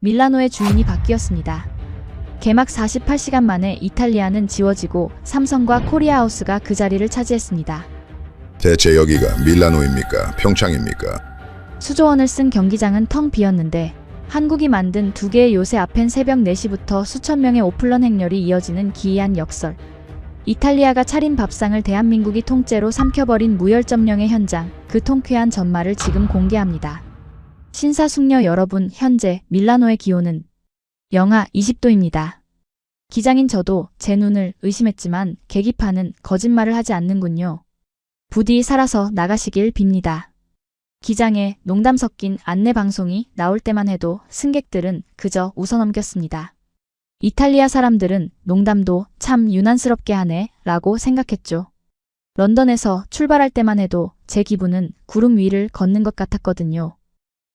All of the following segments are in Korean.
밀라노의 주인이 바뀌었습니다. 개막 48시간 만에 이탈리아는 지워지고 삼성과 코리아하우스가 그 자리를 차지했습니다. 대체 여기가 밀라노입니까? 평창입니까? 수조원을 쓴 경기장은 텅 비었는데 한국이 만든 두 개의 요새 앞엔 새벽 4시부터 수천 명의 오플런 행렬이 이어지는 기이한 역설. 이탈리아가 차린 밥상을 대한민국이 통째로 삼켜버린 무혈점령의 현장, 그 통쾌한 전말을 지금 공개합니다. 신사숙녀 여러분, 현재 밀라노의 기온은 영하 20도입니다. 기장인 저도 제 눈을 의심했지만 계기판은 거짓말을 하지 않는군요. 부디 살아서 나가시길 빕니다. 기장에 농담 섞인 안내 방송이 나올 때만 해도 승객들은 그저 웃어넘겼습니다. 이탈리아 사람들은 농담도 참 유난스럽게 하네 라고 생각했죠. 런던에서 출발할 때만 해도 제 기분은 구름 위를 걷는 것 같았거든요.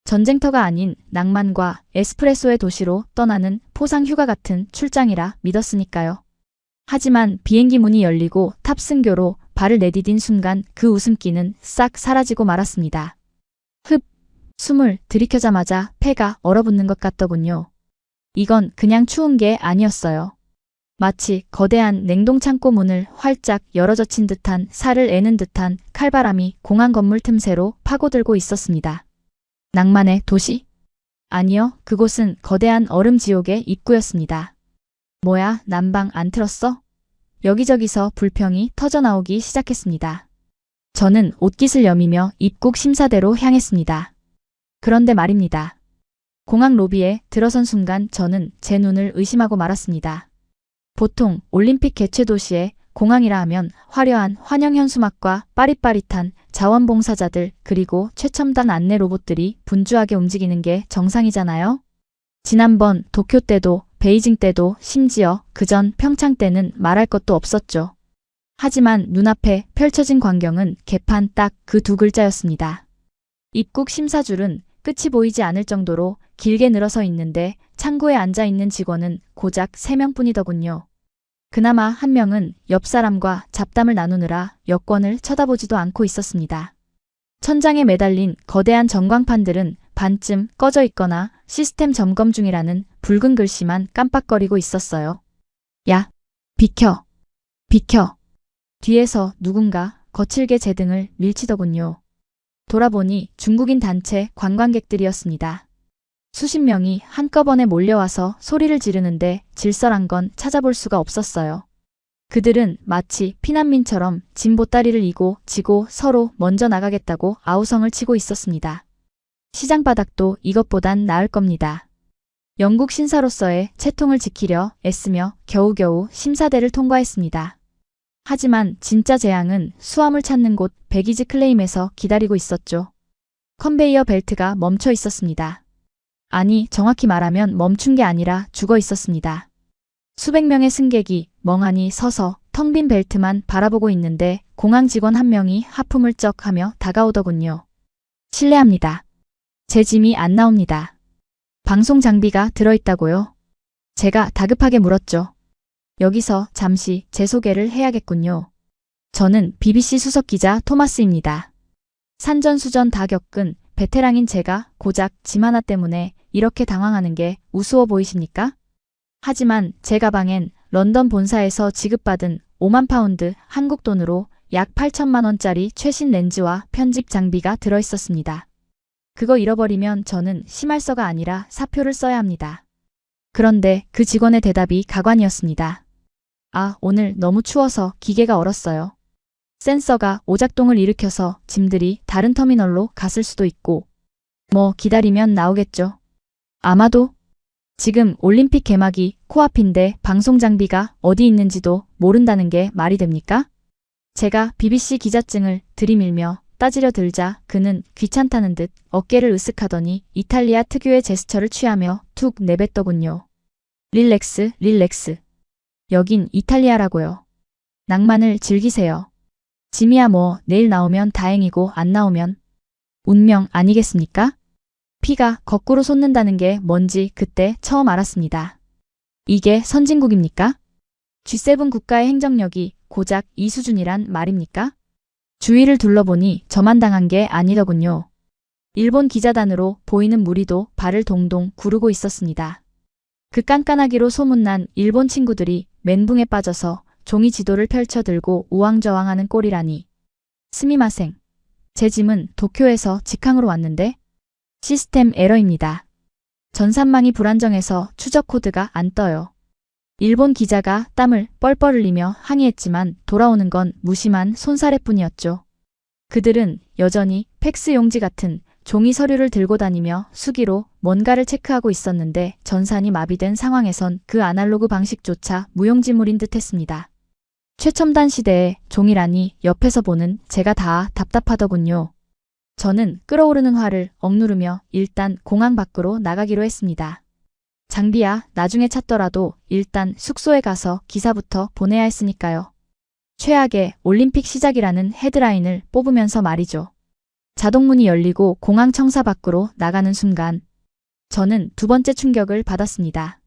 전쟁터가 아닌 낭만과 에스프레소의 도시로 떠나는 포상 휴가 같은 출장이라 믿었으니까요. 하지만 비행기 문이 열리고 탑승교로 발을 내디딘 순간 그 웃음기는 싹 사라지고 말았습니다. 숨을 들이켜자마자 폐가 얼어붙는 것 같더군요. 이건 그냥 추운 게 아니었어요. 마치 거대한 냉동창고 문을 활짝 열어젖힌 듯한 살을 애는 듯한 칼바람이 공항 건물 틈새로 파고들고 있었습니다. 낭만의 도시? 아니요, 그곳은 거대한 얼음 지옥의 입구였습니다. 뭐야, 난방 안 틀었어? 여기저기서 불평이 터져나오기 시작했습니다. 저는 옷깃을 여미며 입국 심사대로 향했습니다. 그런데 말입니다. 공항 로비에 들어선 순간 저는 제 눈을 의심하고 말았습니다. 보통 올림픽 개최 도시에 공항이라 하면 화려한 환영 현수막과 빠릿빠릿한 자원봉사자들 그리고 최첨단 안내 로봇들이 분주하게 움직이는 게 정상이잖아요. 지난번 도쿄 때도 베이징 때도 심지어 그전 평창 때는 말할 것도 없었죠. 하지만 눈앞에 펼쳐진 광경은 개판 딱 그 두 글자였습니다. 입국 심사줄은 끝이 보이지 않을 정도로 길게 늘어서 있는데 창구에 앉아있는 직원은 고작 3명뿐이더군요. 그나마 한 명은 옆 사람과 잡담을 나누느라 여권을 쳐다보지도 않고 있었습니다. 천장에 매달린 거대한 전광판들은 반쯤 꺼져 있거나 시스템 점검 중이라는 붉은 글씨만 깜빡거리고 있었어요. 야, 비켜, 비켜. 뒤에서 누군가 거칠게 제 등을 밀치더군요. 돌아보니 중국인 단체 관광객들이었습니다. 수십 명이 한꺼번에 몰려와서 소리를 지르는데 질서란 건 찾아볼 수가 없었어요. 그들은 마치 피난민처럼 짐 보따리를 이고 지고 서로 먼저 나가겠다고 아우성을 치고 있었습니다. 시장 바닥도 이것보단 나을 겁니다. 영국 신사로서의 채통을 지키려 애쓰며 겨우겨우 심사대를 통과했습니다. 하지만 진짜 재앙은 수암을 찾는 곳 백이지 클레임에서 기다리고 있었죠. 컨베이어 벨트가 멈춰 있었습니다. 아니, 정확히 말하면 멈춘 게 아니라 죽어 있었습니다. 수백 명의 승객이 멍하니 서서 텅 빈 벨트만 바라보고 있는데 공항 직원 한 명이 하품을 쩍 하며 다가오더군요. 실례합니다. 제 짐이 안 나옵니다. 방송 장비가 들어있다고요? 제가 다급하게 물었죠. 여기서 잠시 제 소개를 해야겠군요. 저는 BBC 수석기자 토마스입니다. 산전수전 다 겪은 베테랑인 제가 고작 짐 하나 때문에 이렇게 당황하는 게 우스워 보이십니까? 하지만 제 가방엔 런던 본사에서 지급받은 5만 파운드 한국 돈으로 약 8천만 원짜리 최신 렌즈와 편집 장비가 들어있었습니다. 그거 잃어버리면 저는 심할서가 아니라 사표를 써야 합니다. 그런데 그 직원의 대답이 가관이었습니다. 아, 오늘 너무 추워서 기계가 얼었어요. 센서가 오작동을 일으켜서 짐들이 다른 터미널로 갔을 수도 있고 뭐 기다리면 나오겠죠. 아마도 지금 올림픽 개막이 코앞인데 방송 장비가 어디 있는지도 모른다는 게 말이 됩니까? 제가 BBC 기자증을 들이밀며 따지려 들자 그는 귀찮다는 듯 어깨를 으쓱하더니 이탈리아 특유의 제스처를 취하며 툭 내뱉더군요. 릴렉스, 릴렉스. 여긴 이탈리아라고요. 낭만을 즐기세요. 짐이야 뭐 내일 나오면 다행이고 안 나오면 운명 아니겠습니까? 피가 거꾸로 솟는다는 게 뭔지 그때 처음 알았습니다. 이게 선진국입니까? G7 국가의 행정력이 고작 이 수준이란 말입니까? 주위를 둘러보니 저만 당한 게 아니더군요. 일본 기자단으로 보이는 무리도 발을 동동 구르고 있었습니다. 그 깐깐하기로 소문난 일본 친구들이 멘붕에 빠져서 종이 지도를 펼쳐 들고 우왕좌왕하는 꼴이라니. 스미마생. 제 짐은 도쿄에서 직항으로 왔는데 시스템 에러입니다. 전산망이 불안정해서 추적 코드가 안 떠요. 일본 기자가 땀을 뻘뻘 흘리며 항의했지만 돌아오는 건 무심한 손사래뿐이었죠. 그들은 여전히 팩스 용지 같은 종이 서류를 들고 다니며 수기로 뭔가를 체크하고 있었는데 전산이 마비된 상황에선 그 아날로그 방식조차 무용지물인 듯했습니다. 최첨단 시대에 종이라니 옆에서 보는 제가 다 답답하더군요. 저는 끓어오르는 화를 억누르며 일단 공항 밖으로 나가기로 했습니다. 장비야 나중에 찾더라도 일단 숙소에 가서 기사부터 보내야 했으니까요. 최악의 올림픽 시작이라는 헤드라인을 뽑으면서 말이죠. 자동문이 열리고 공항 청사 밖으로 나가는 순간 저는 두 번째 충격을 받았습니다.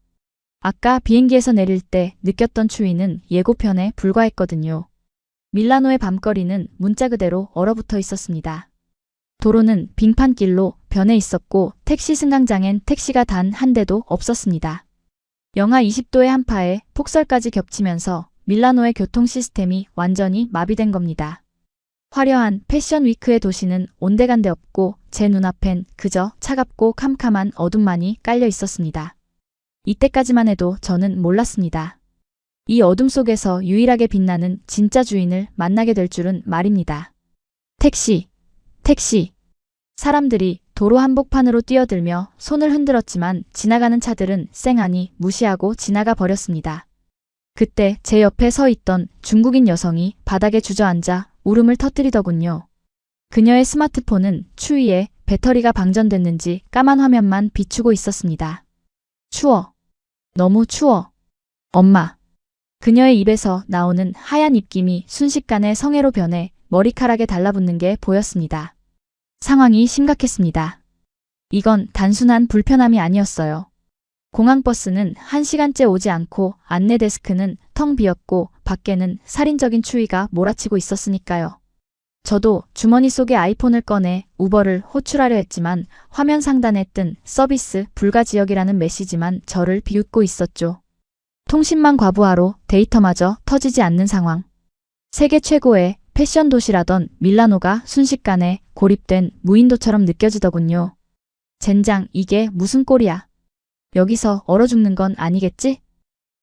아까 비행기에서 내릴 때 느꼈던 추위는 예고편에 불과했거든요. 밀라노의 밤거리는 문자 그대로 얼어붙어 있었습니다. 도로는 빙판길로 변해 있었고 택시 승강장엔 택시가 단 한 대도 없었습니다. 영하 20도의 한파에 폭설까지 겹치면서 밀라노의 교통 시스템이 완전히 마비된 겁니다. 화려한 패션 위크의 도시는 온데간데 없고 제 눈앞엔 그저 차갑고 캄캄한 어둠만이 깔려 있었습니다. 이때까지만 해도 저는 몰랐습니다. 이 어둠 속에서 유일하게 빛나는 진짜 주인을 만나게 될 줄은 말입니다. 택시. 사람들이 도로 한복판으로 뛰어들며 손을 흔들었지만 지나가는 차들은 쌩하니 무시하고 지나가 버렸습니다. 그때 제 옆에 서 있던 중국인 여성이 바닥에 주저앉아 울음을 터뜨리더군요. 그녀의 스마트폰은 추위에 배터리가 방전됐는지 까만 화면만 비추고 있었습니다. 추워. 너무 추워. 엄마. 그녀의 입에서 나오는 하얀 입김이 순식간에 성애로 변해 머리카락에 달라붙는 게 보였습니다. 상황이 심각했습니다. 이건 단순한 불편함이 아니었어요. 공항버스는 1시간째 오지 않고 안내 데스크는 텅 비었고 밖에는 살인적인 추위가 몰아치고 있었으니까요. 저도 주머니 속에 아이폰을 꺼내 우버를 호출하려 했지만 화면 상단에 뜬 서비스 불가 지역이라는 메시지만 저를 비웃고 있었죠. 통신망 과부하로 데이터마저 터지지 않는 상황. 세계 최고의 패션 도시라던 밀라노가 순식간에 고립된 무인도처럼 느껴지더군요. 젠장 이게 무슨 꼴이야. 여기서 얼어 죽는 건 아니겠지?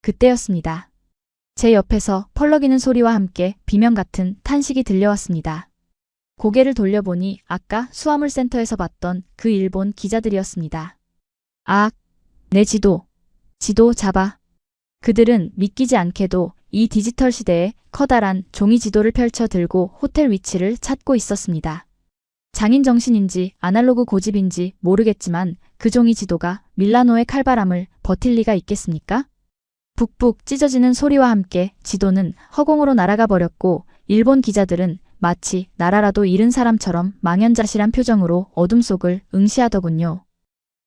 그때였습니다. 제 옆에서 펄럭이는 소리와 함께 비명 같은 탄식이 들려왔습니다. 고개를 돌려보니 아까 수화물센터에서 봤던 그 일본 기자들이었습니다. 아, 내 지도 잡아. 그들은 믿기지 않게도 이 디지털 시대에 커다란 종이 지도를 펼쳐 들고 호텔 위치를 찾고 있었습니다. 장인 정신인지 아날로그 고집인지 모르겠지만 그 종이 지도가 밀라노의 칼바람을 버틸 리가 있겠습니까? 북북 찢어지는 소리와 함께 지도는 허공으로 날아가 버렸고 일본 기자들은 마치 나라라도 잃은 사람처럼 망연자실한 표정으로 어둠 속을 응시하더군요.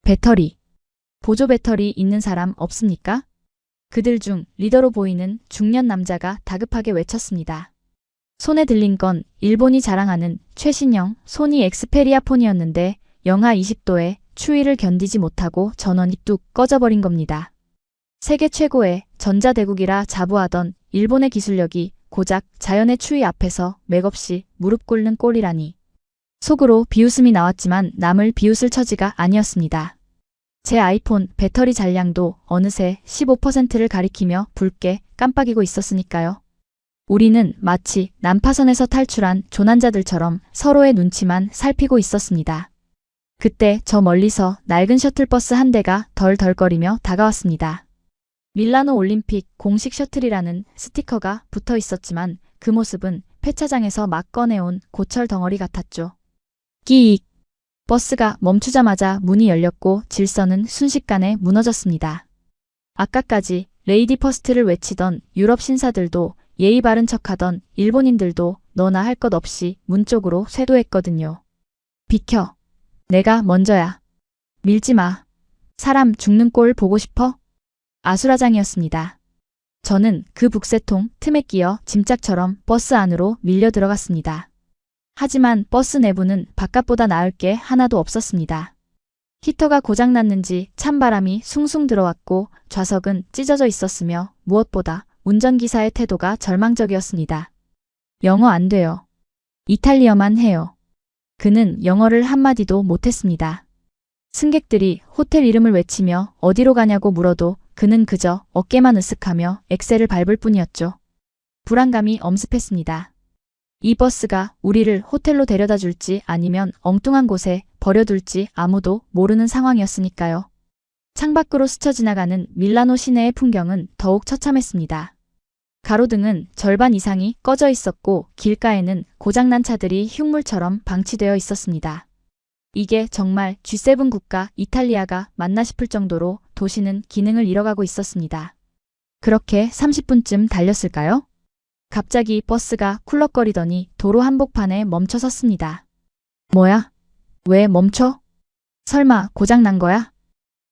배터리. 보조 배터리 있는 사람 없습니까? 그들 중 리더로 보이는 중년 남자가 다급하게 외쳤습니다. 손에 들린 건 일본이 자랑하는 최신형 소니 엑스페리아 폰이었는데 영하 20도에 추위를 견디지 못하고 전원이 뚝 꺼져버린 겁니다. 세계 최고의 전자대국이라 자부하던 일본의 기술력이 고작 자연의 추위 앞에서 맥없이 무릎 꿇는 꼴이라니. 속으로 비웃음이 나왔지만 남을 비웃을 처지가 아니었습니다. 제 아이폰 배터리 잔량도 어느새 15%를 가리키며 붉게 깜빡이고 있었으니까요. 우리는 마치 난파선에서 탈출한 조난자들처럼 서로의 눈치만 살피고 있었습니다. 그때 저 멀리서 낡은 셔틀버스 한 대가 덜덜거리며 다가왔습니다. 밀라노 올림픽 공식 셔틀이라는 스티커가 붙어 있었지만 그 모습은 폐차장에서 막 꺼내온 고철 덩어리 같았죠. 끼익! 버스가 멈추자마자 문이 열렸고 질서는 순식간에 무너졌습니다. 아까까지 레이디 퍼스트를 외치던 유럽 신사들도 예의 바른 척하던 일본인들도 너나 할 것 없이 문 쪽으로 쇄도했거든요. 비켜. 내가 먼저야. 밀지 마. 사람 죽는 꼴 보고 싶어? 아수라장이었습니다. 저는 그 북새통 틈에 끼어 짐짝처럼 버스 안으로 밀려 들어갔습니다. 하지만 버스 내부는 바깥보다 나을 게 하나도 없었습니다. 히터가 고장났는지 찬바람이 숭숭 들어왔고 좌석은 찢어져 있었으며 무엇보다 운전기사의 태도가 절망적이었습니다. 영어 안 돼요. 이탈리어만 해요. 그는 영어를 한마디도 못했습니다. 승객들이 호텔 이름을 외치며 어디로 가냐고 물어도 그는 그저 어깨만 으쓱하며 엑셀을 밟을 뿐이었죠. 불안감이 엄습했습니다. 이 버스가 우리를 호텔로 데려다 줄지 아니면 엉뚱한 곳에 버려둘지 아무도 모르는 상황이었으니까요. 창밖으로 스쳐 지나가는 밀라노 시내의 풍경은 더욱 처참했습니다. 가로등은 절반 이상이 꺼져 있었고 길가에는 고장난 차들이 흉물처럼 방치되어 있었습니다. 이게 정말 G7 국가 이탈리아가 맞나 싶을 정도로 도시는 기능을 잃어가고 있었습니다. 그렇게 30분쯤 달렸을까요? 갑자기 버스가 쿨럭거리더니 도로 한복판에 멈춰 섰습니다. 뭐야? 왜 멈춰? 설마 고장난 거야?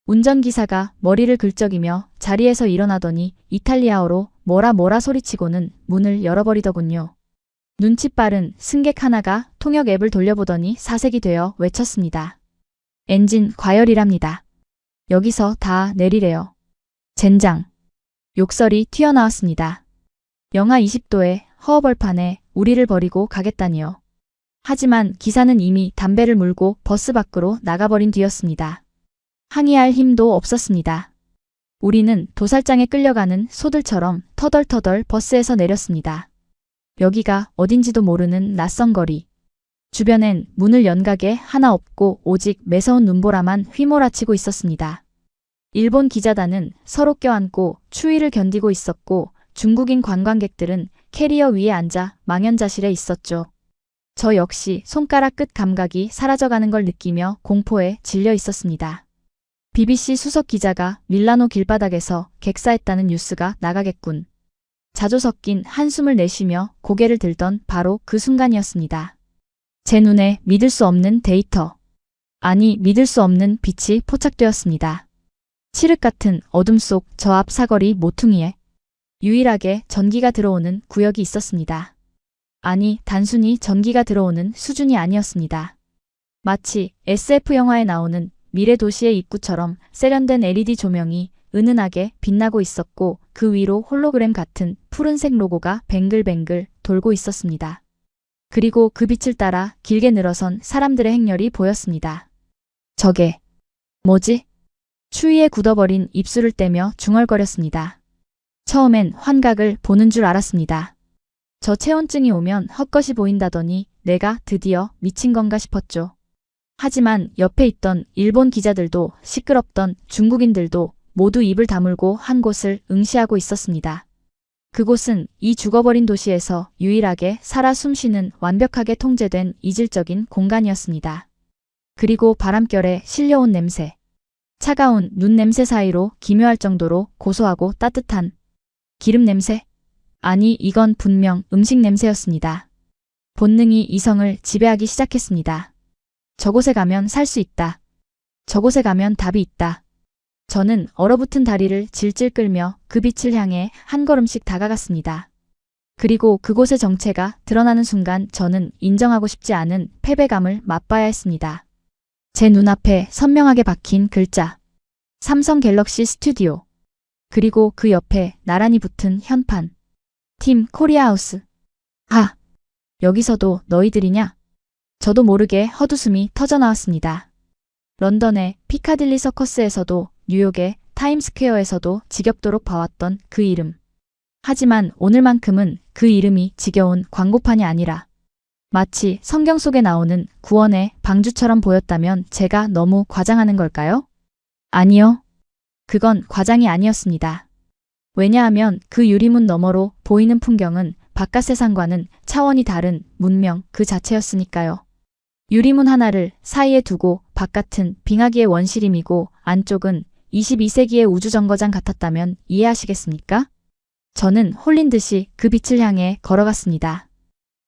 운전기사가 머리를 긁적이며 자리에서 일어나더니 이탈리아어로 뭐라 소리치고는 문을 열어버리더군요. 눈치 빠른 승객 하나가 통역 앱을 돌려보더니 사색이 되어 외쳤습니다. 엔진 과열이랍니다. 여기서 다 내리래요. 젠장. 욕설이 튀어나왔습니다. 영하 20도의 허허벌판에 우리를 버리고 가겠다니요. 하지만 기사는 이미 담배를 물고 버스 밖으로 나가버린 뒤였습니다. 항의할 힘도 없었습니다. 우리는 도살장에 끌려가는 소들처럼 터덜터덜 버스에서 내렸습니다. 여기가 어딘지도 모르는 낯선 거리. 주변엔 문을 연 가게 하나 없고 오직 매서운 눈보라만 휘몰아치고 있었습니다. 일본 기자단은 서로 껴안고 추위를 견디고 있었고 중국인 관광객들은 캐리어 위에 앉아 망연자실해 있었죠. 저 역시 손가락 끝 감각이 사라져가는 걸 느끼며 공포에 질려 있었습니다. BBC 수석 기자가 밀라노 길바닥에서 객사했다는 뉴스가 나가겠군. 자조 섞인 한숨을 내쉬며 고개를 들던 바로 그 순간이었습니다. 제 눈에 믿을 수 없는 데이터. 아니 믿을 수 없는 빛이 포착되었습니다. 칠흑 같은 어둠 속 저 앞 사거리 모퉁이에 유일하게 전기가 들어오는 구역이 있었습니다. 아니 단순히 전기가 들어오는 수준이 아니었습니다. 마치 SF 영화에 나오는 미래 도시의 입구처럼 세련된 LED 조명이 은은하게 빛나고 있었고 그 위로 홀로그램 같은 푸른색 로고가 뱅글뱅글 돌고 있었습니다. 그리고 그 빛을 따라 길게 늘어선 사람들의 행렬이 보였습니다. 저게 뭐지? 추위에 굳어버린 입술을 떼며 중얼거렸습니다. 처음엔 환각을 보는 줄 알았습니다. 저 체온증이 오면 헛것이 보인다더니 내가 드디어 미친 건가 싶었죠. 하지만 옆에 있던 일본 기자들도 시끄럽던 중국인들도 모두 입을 다물고 한 곳을 응시하고 있었습니다. 그곳은 이 죽어버린 도시에서 유일하게 살아 숨쉬는 완벽하게 통제된 이질적인 공간이었습니다. 그리고 바람결에 실려온 냄새. 차가운 눈 냄새 사이로 기묘할 정도로 고소하고 따뜻한 기름 냄새? 아니 이건 분명 음식 냄새였습니다. 본능이 이성을 지배하기 시작했습니다. 저곳에 가면 살 수 있다. 저곳에 가면 답이 있다. 저는 얼어붙은 다리를 질질 끌며 그 빛을 향해 한 걸음씩 다가갔습니다. 그리고 그곳의 정체가 드러나는 순간 저는 인정하고 싶지 않은 패배감을 맛봐야 했습니다. 제 눈앞에 선명하게 박힌 글자. 삼성 갤럭시 스튜디오. 그리고 그 옆에 나란히 붙은 현판. 팀 코리아하우스. 아, 여기서도 너희들이냐? 저도 모르게 헛웃음이 터져나왔습니다. 런던의 피카딜리 서커스에서도 뉴욕의 타임스퀘어에서도 지겹도록 봐왔던 그 이름. 하지만 오늘만큼은 그 이름이 지겨운 광고판이 아니라 마치 성경 속에 나오는 구원의 방주처럼 보였다면 제가 너무 과장하는 걸까요? 아니요. 그건 과장이 아니었습니다. 왜냐하면 그 유리문 너머로 보이는 풍경은 바깥 세상과는 차원이 다른 문명 그 자체였으니까요. 유리문 하나를 사이에 두고 바깥은 빙하기의 원시림이고 안쪽은 22세기의 우주정거장 같았다면 이해하시겠습니까? 저는 홀린 듯이 그 빛을 향해 걸어갔습니다.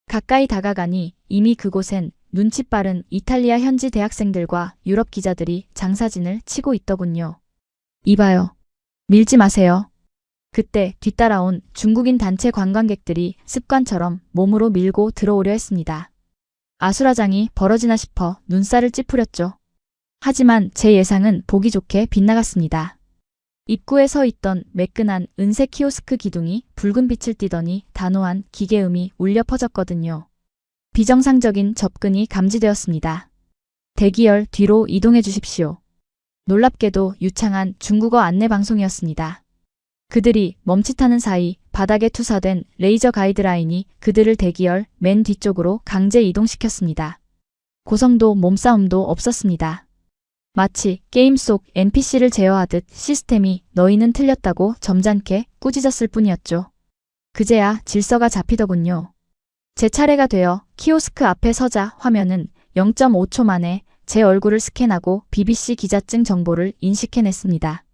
가까이 다가가니 이미 그곳엔 눈치 빠른 이탈리아 현지 대학생들과 유럽 기자들이 장사진을 치고 있더군요. 이봐요. 밀지 마세요. 그때 뒤따라온 중국인 단체 관광객들이 습관처럼 몸으로 밀고 들어오려 했습니다. 아수라장이 벌어지나 싶어 눈살을 찌푸렸죠. 하지만 제 예상은 보기 좋게 빗나갔습니다. 입구에 서 있던 매끈한 은색 키오스크 기둥이 붉은 빛을 띠더니 단호한 기계음이 울려 퍼졌거든요. 비정상적인 접근이 감지되었습니다. 대기열 뒤로 이동해 주십시오. 놀랍게도 유창한 중국어 안내 방송이었습니다. 그들이 멈칫하는 사이 바닥에 투사된 레이저 가이드라인이 그들을 대기열 맨 뒤쪽으로 강제 이동시켰습니다. 고성도 몸싸움도 없었습니다. 마치 게임 속 NPC를 제어하듯 시스템이 너희는 틀렸다고 점잖게 꾸짖었을 뿐이었죠. 그제야 질서가 잡히더군요. 제 차례가 되어 키오스크 앞에 서자 화면은 0.5초 만에 제 얼굴을 스캔하고 BBC 기자증 정보를 인식해냈습니다.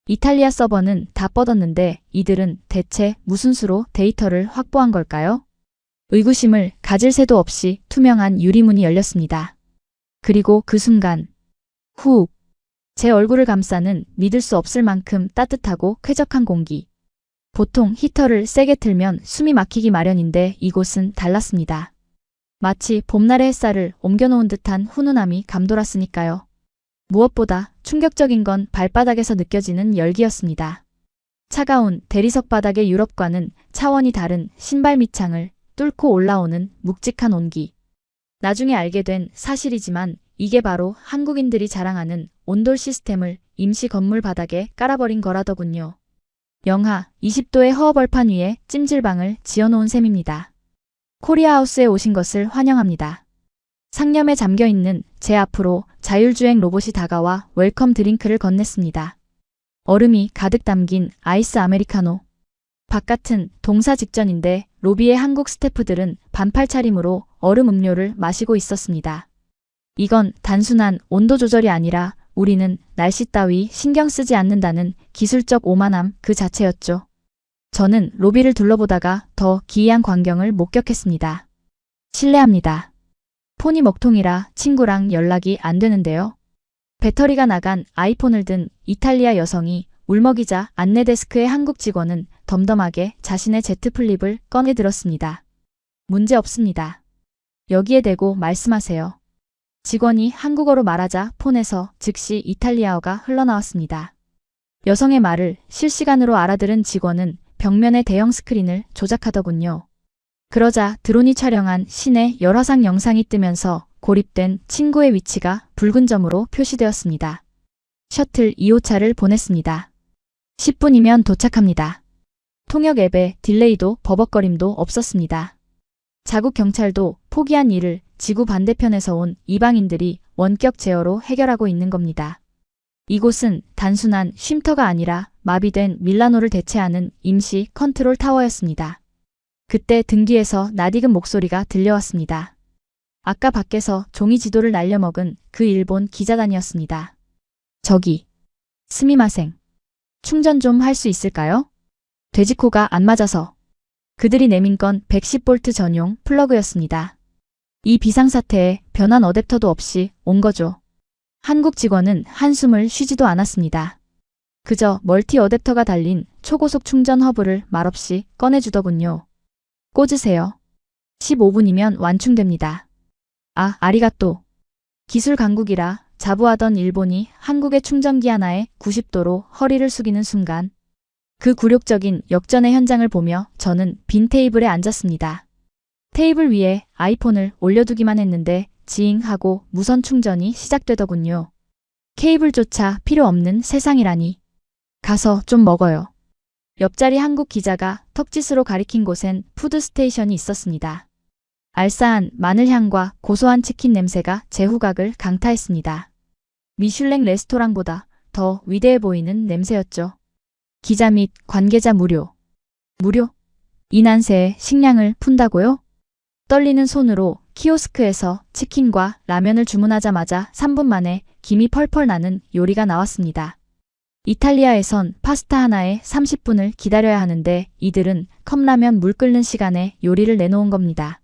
이탈리아 서버는 다 뻗었는데 이들은 대체 무슨 수로 데이터를 확보한 걸까요? 의구심을 가질 새도 없이 투명한 유리문이 열렸습니다. 그리고 그 순간 후! 제 얼굴을 감싸는 믿을 수 없을 만큼 따뜻하고 쾌적한 공기. 보통 히터를 세게 틀면 숨이 막히기 마련인데 이곳은 달랐습니다. 마치 봄날의 햇살을 옮겨놓은 듯한 훈훈함이 감돌았으니까요. 무엇보다 충격적인 건 발바닥에서 느껴지는 열기였습니다. 차가운 대리석 바닥의 유럽과는 차원이 다른 신발 밑창을 뚫고 올라오는 묵직한 온기. 나중에 알게 된 사실이지만 이게 바로 한국인들이 자랑하는 온돌 시스템을 임시 건물 바닥에 깔아버린 거라더군요. 영하 20도의 허허벌판 위에 찜질방을 지어놓은 셈입니다. 코리아하우스에 오신 것을 환영합니다. 상념에 잠겨있는 제 앞으로 자율주행 로봇이 다가와 웰컴 드링크를 건넸습니다. 얼음이 가득 담긴 아이스 아메리카노. 바깥은 동사 직전인데 로비의 한국 스태프들은 반팔 차림으로 얼음 음료를 마시고 있었습니다. 이건 단순한 온도 조절이 아니라 우리는 날씨 따위 신경 쓰지 않는다는 기술적 오만함 그 자체였죠. 저는 로비를 둘러보다가 더 기이한 광경을 목격했습니다. 실례합니다. 폰이 먹통이라 친구랑 연락이 안 되는데요. 배터리가 나간 아이폰을 든 이탈리아 여성이 울먹이자 안내 데스크의 한국 직원은 덤덤하게 자신의 Z 플립을 꺼내 들었습니다. 문제 없습니다. 여기에 대고 말씀하세요. 직원이 한국어로 말하자 폰에서 즉시 이탈리아어가 흘러나왔습니다. 여성의 말을 실시간으로 알아들은 직원은 벽면의 대형 스크린을 조작하더군요. 그러자 드론이 촬영한 시내 열화상 영상이 뜨면서 고립된 친구의 위치가 붉은 점으로 표시되었습니다. 셔틀 2호차를 보냈습니다. 10분이면 도착합니다. 통역 앱에 딜레이도 버벅거림도 없었습니다. 자국 경찰도 포기한 일을 지구 반대편에서 온 이방인들이 원격 제어로 해결하고 있는 겁니다. 이곳은 단순한 쉼터가 아니라 마비된 밀라노를 대체하는 임시 컨트롤 타워였습니다. 그때 등 뒤에서 낯익은 목소리가 들려왔습니다. 아까 밖에서 종이 지도를 날려먹은 그 일본 기자단이었습니다. 저기, 스미마생. 충전 좀 할 수 있을까요? 돼지코가 안 맞아서. 그들이 내민 건 110V 전용 플러그였습니다. 이 비상사태에 변환 어댑터도 없이 온 거죠. 한국 직원은 한숨을 쉬지도 않았습니다. 그저 멀티 어댑터가 달린 초고속 충전 허브를 말없이 꺼내주더군요. 꽂으세요. 15분이면 완충됩니다. 아, 아리가또. 기술 강국이라 자부하던 일본이 한국의 충전기 하나에 90도로 허리를 숙이는 순간 그 굴욕적인 역전의 현장을 보며 저는 빈 테이블에 앉았습니다. 테이블 위에 아이폰을 올려두기만 했는데 지잉 하고 무선 충전이 시작되더군요. 케이블조차 필요 없는 세상이라니. 가서 좀 먹어요. 옆자리 한국 기자가 턱짓으로 가리킨 곳엔 푸드스테이션이 있었습니다. 알싸한 마늘향과 고소한 치킨 냄새가 제 후각을 강타했습니다. 미슐랭 레스토랑보다 더 위대해 보이는 냄새였죠. 기자 및 관계자 무료. 무료? 이 난세에 식량을 푼다고요? 떨리는 손으로 키오스크에서 치킨과 라면을 주문하자마자 3분 만에 김이 펄펄 나는 요리가 나왔습니다. 이탈리아에선 파스타 하나에 30분을 기다려야 하는데 이들은 컵라면 물 끓는 시간에 요리를 내놓은 겁니다.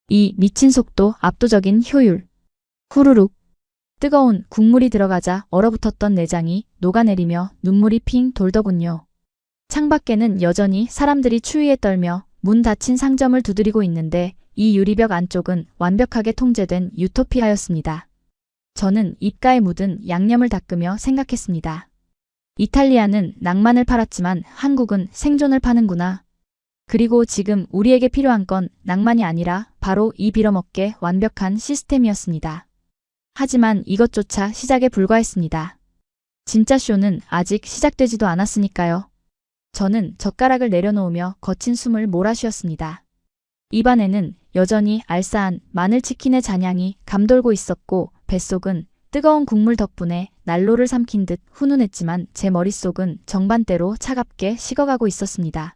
이 미친 속도, 압도적인 효율. 후루룩. 뜨거운 국물이 들어가자 얼어붙었던 내장이 녹아내리며 눈물이 핑 돌더군요. 창밖에는 여전히 사람들이 추위에 떨며 문 닫힌 상점을 두드리고 있는데 이 유리벽 안쪽은 완벽하게 통제된 유토피아였습니다. 저는 입가에 묻은 양념을 닦으며 생각했습니다. 이탈리아는 낭만을 팔았지만 한국은 생존을 파는구나. 그리고 지금 우리에게 필요한 건 낭만이 아니라 바로 이 빌어먹게 완벽한 시스템이었습니다. 하지만 이것조차 시작에 불과했습니다. 진짜 쇼는 아직 시작되지도 않았으니까요. 저는 젓가락을 내려놓으며 거친 숨을 몰아쉬었습니다. 입안에는 여전히 알싸한 마늘치킨의 잔향이 감돌고 있었고 뱃속은 뜨거운 국물 덕분에 난로를 삼킨 듯 훈훈했지만 제 머릿속은 정반대로 차갑게 식어가고 있었습니다.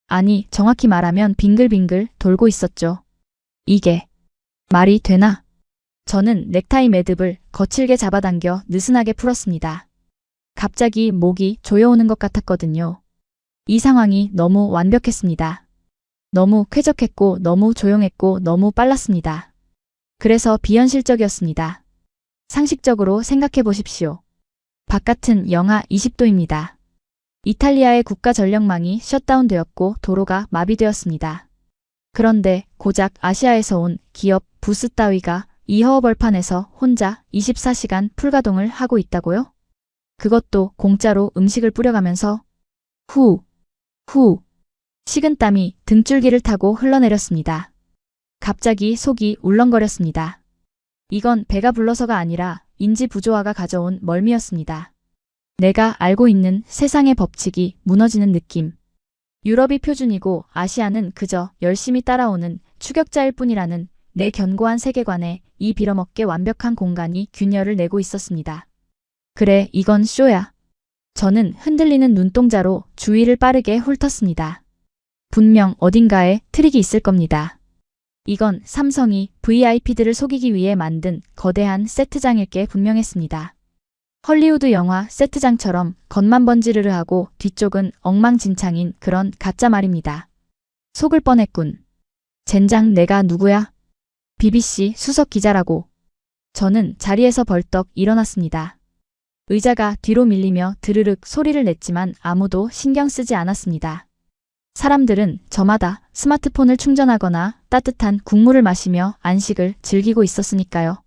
아니, 정확히 말하면 빙글빙글 돌고 있었죠. 이게 말이 되나? 저는 넥타이 매듭을 거칠게 잡아당겨 느슨하게 풀었습니다. 갑자기 목이 조여오는 것 같았거든요. 이 상황이 너무 완벽했습니다. 너무 쾌적했고 너무 조용했고 너무 빨랐습니다. 그래서 비현실적이었습니다. 상식적으로 생각해 보십시오. 바깥은 영하 20도입니다. 이탈리아의 국가 전력망이 셧다운되었고 도로가 마비되었습니다. 그런데 고작 아시아에서 온 기업 부스 따위가 이 허허벌판에서 혼자 24시간 풀가동을 하고 있다고요? 그것도 공짜로 음식을 뿌려가면서 후, 식은땀이 등줄기를 타고 흘러내렸습니다. 갑자기 속이 울렁거렸습니다. 이건 배가 불러서가 아니라 인지 부조화가 가져온 멀미였습니다. 내가 알고 있는 세상의 법칙이 무너지는 느낌. 유럽이 표준이고 아시아는 그저 열심히 따라오는 추격자일 뿐이라는 내 견고한 세계관에 이 빌어먹게 완벽한 공간이 균열을 내고 있었습니다. 그래, 이건 쇼야. 저는 흔들리는 눈동자로 주위를 빠르게 훑었습니다. 분명 어딘가에 트릭이 있을 겁니다. 이건 삼성이 VIP들을 속이기 위해 만든 거대한 세트장일 게 분명했습니다. 헐리우드 영화 세트장처럼 겉만 번지르르하고 뒤쪽은 엉망진창인 그런 가짜 말입니다. 속을 뻔했군. 젠장, 내가 누구야? BBC 수석 기자라고. 저는 자리에서 벌떡 일어났습니다. 의자가 뒤로 밀리며 드르륵 소리를 냈지만 아무도 신경 쓰지 않았습니다. 사람들은 저마다 스마트폰을 충전하거나 따뜻한 국물을 마시며 안식을 즐기고 있었으니까요.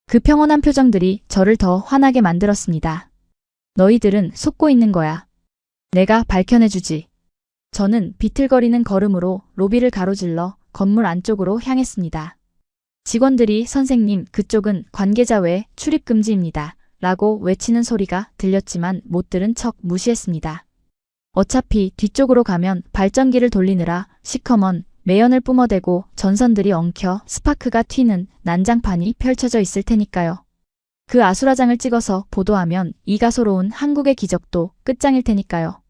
그 평온한 표정들이 저를 더 화나게 만들었습니다. 너희들은 속고 있는 거야. 내가 밝혀내주지. 저는 비틀거리는 걸음으로 로비를 가로질러 건물 안쪽으로 향했습니다. 직원들이 선생님, 그쪽은 관계자 외 출입 금지입니다. 라고 외치는 소리가 들렸지만 못 들은 척 무시했습니다. 어차피 뒤쪽으로 가면 발전기를 돌리느라 시커먼 매연을 뿜어대고 전선들이 엉켜 스파크가 튀는 난장판이 펼쳐져 있을 테니까요. 그 아수라장을 찍어서 보도하면 이 가소로운 한국의 기적도 끝장일 테니까요.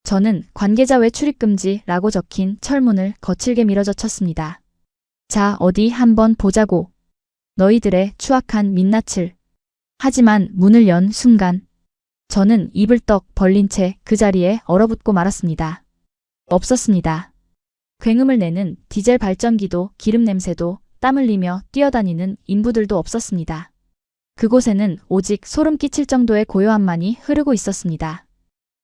저는 관계자 외 출입금지라고 적힌 철문을 거칠게 밀어젖혔습니다. 자, 어디 한번 보자고. 너희들의 추악한 민낯을. 하지만 문을 연 순간 저는 입을 떡 벌린 채 그 자리에 얼어붙고 말았습니다. 없었습니다. 굉음을 내는 디젤 발전기도 기름 냄새도 땀 흘리며 뛰어다니는 인부들도 없었습니다. 그곳에는 오직 소름 끼칠 정도의 고요함만이 흐르고 있었습니다.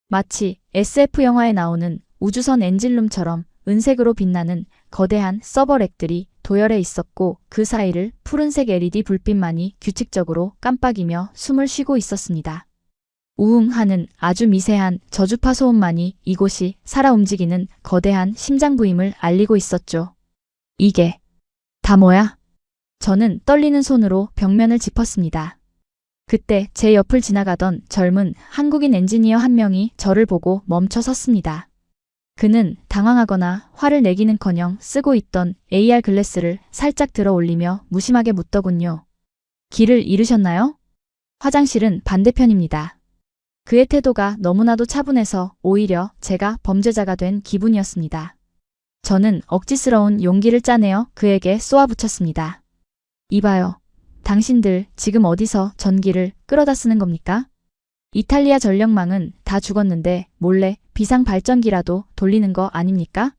마치 SF 영화에 나오는 우주선 엔진룸처럼 은색으로 빛나는 거대한 서버렉들이 도열해 있었고 그 사이를 푸른색 LED 불빛만이 규칙적으로 깜빡이며 숨을 쉬고 있었습니다. 우웅하는 아주 미세한 저주파 소음만이 이곳이 살아 움직이는 거대한 심장부임을 알리고 있었죠. 이게 다 뭐야? 저는 떨리는 손으로 벽면을 짚었습니다. 그때 제 옆을 지나가던 젊은 한국인 엔지니어 한 명이 저를 보고 멈춰 섰습니다. 그는 당황하거나 화를 내기는커녕 쓰고 있던 AR 글래스를 살짝 들어 올리며 무심하게 묻더군요. 길을 잃으셨나요? 화장실은 반대편입니다. 그의 태도가 너무나도 차분해서 오히려 제가 범죄자가 된 기분이었습니다. 저는 억지스러운 용기를 짜내어 그에게 쏘아붙였습니다. 이봐요. 당신들 지금 어디서 전기를 끌어다 쓰는 겁니까? 이탈리아 전력망은 다 죽었는데 몰래 비상 발전기라도 돌리는 거 아닙니까?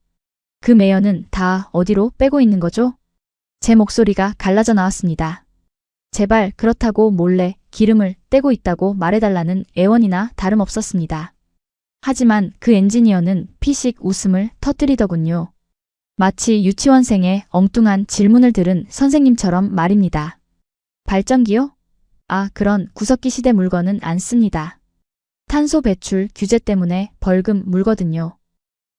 그 매연은 다 어디로 빼고 있는 거죠? 제 목소리가 갈라져 나왔습니다. 제발 그렇다고 몰래 기름을 떼고 있다고 말해달라는 애원이나 다름없었습니다. 하지만 그 엔지니어는 피식 웃음을 터뜨리더군요. 마치 유치원생의 엉뚱한 질문을 들은 선생님처럼 말입니다. 발전기요? 아, 그런 구석기 시대 물건은 안 씁니다. 탄소 배출 규제 때문에 벌금 물거든요.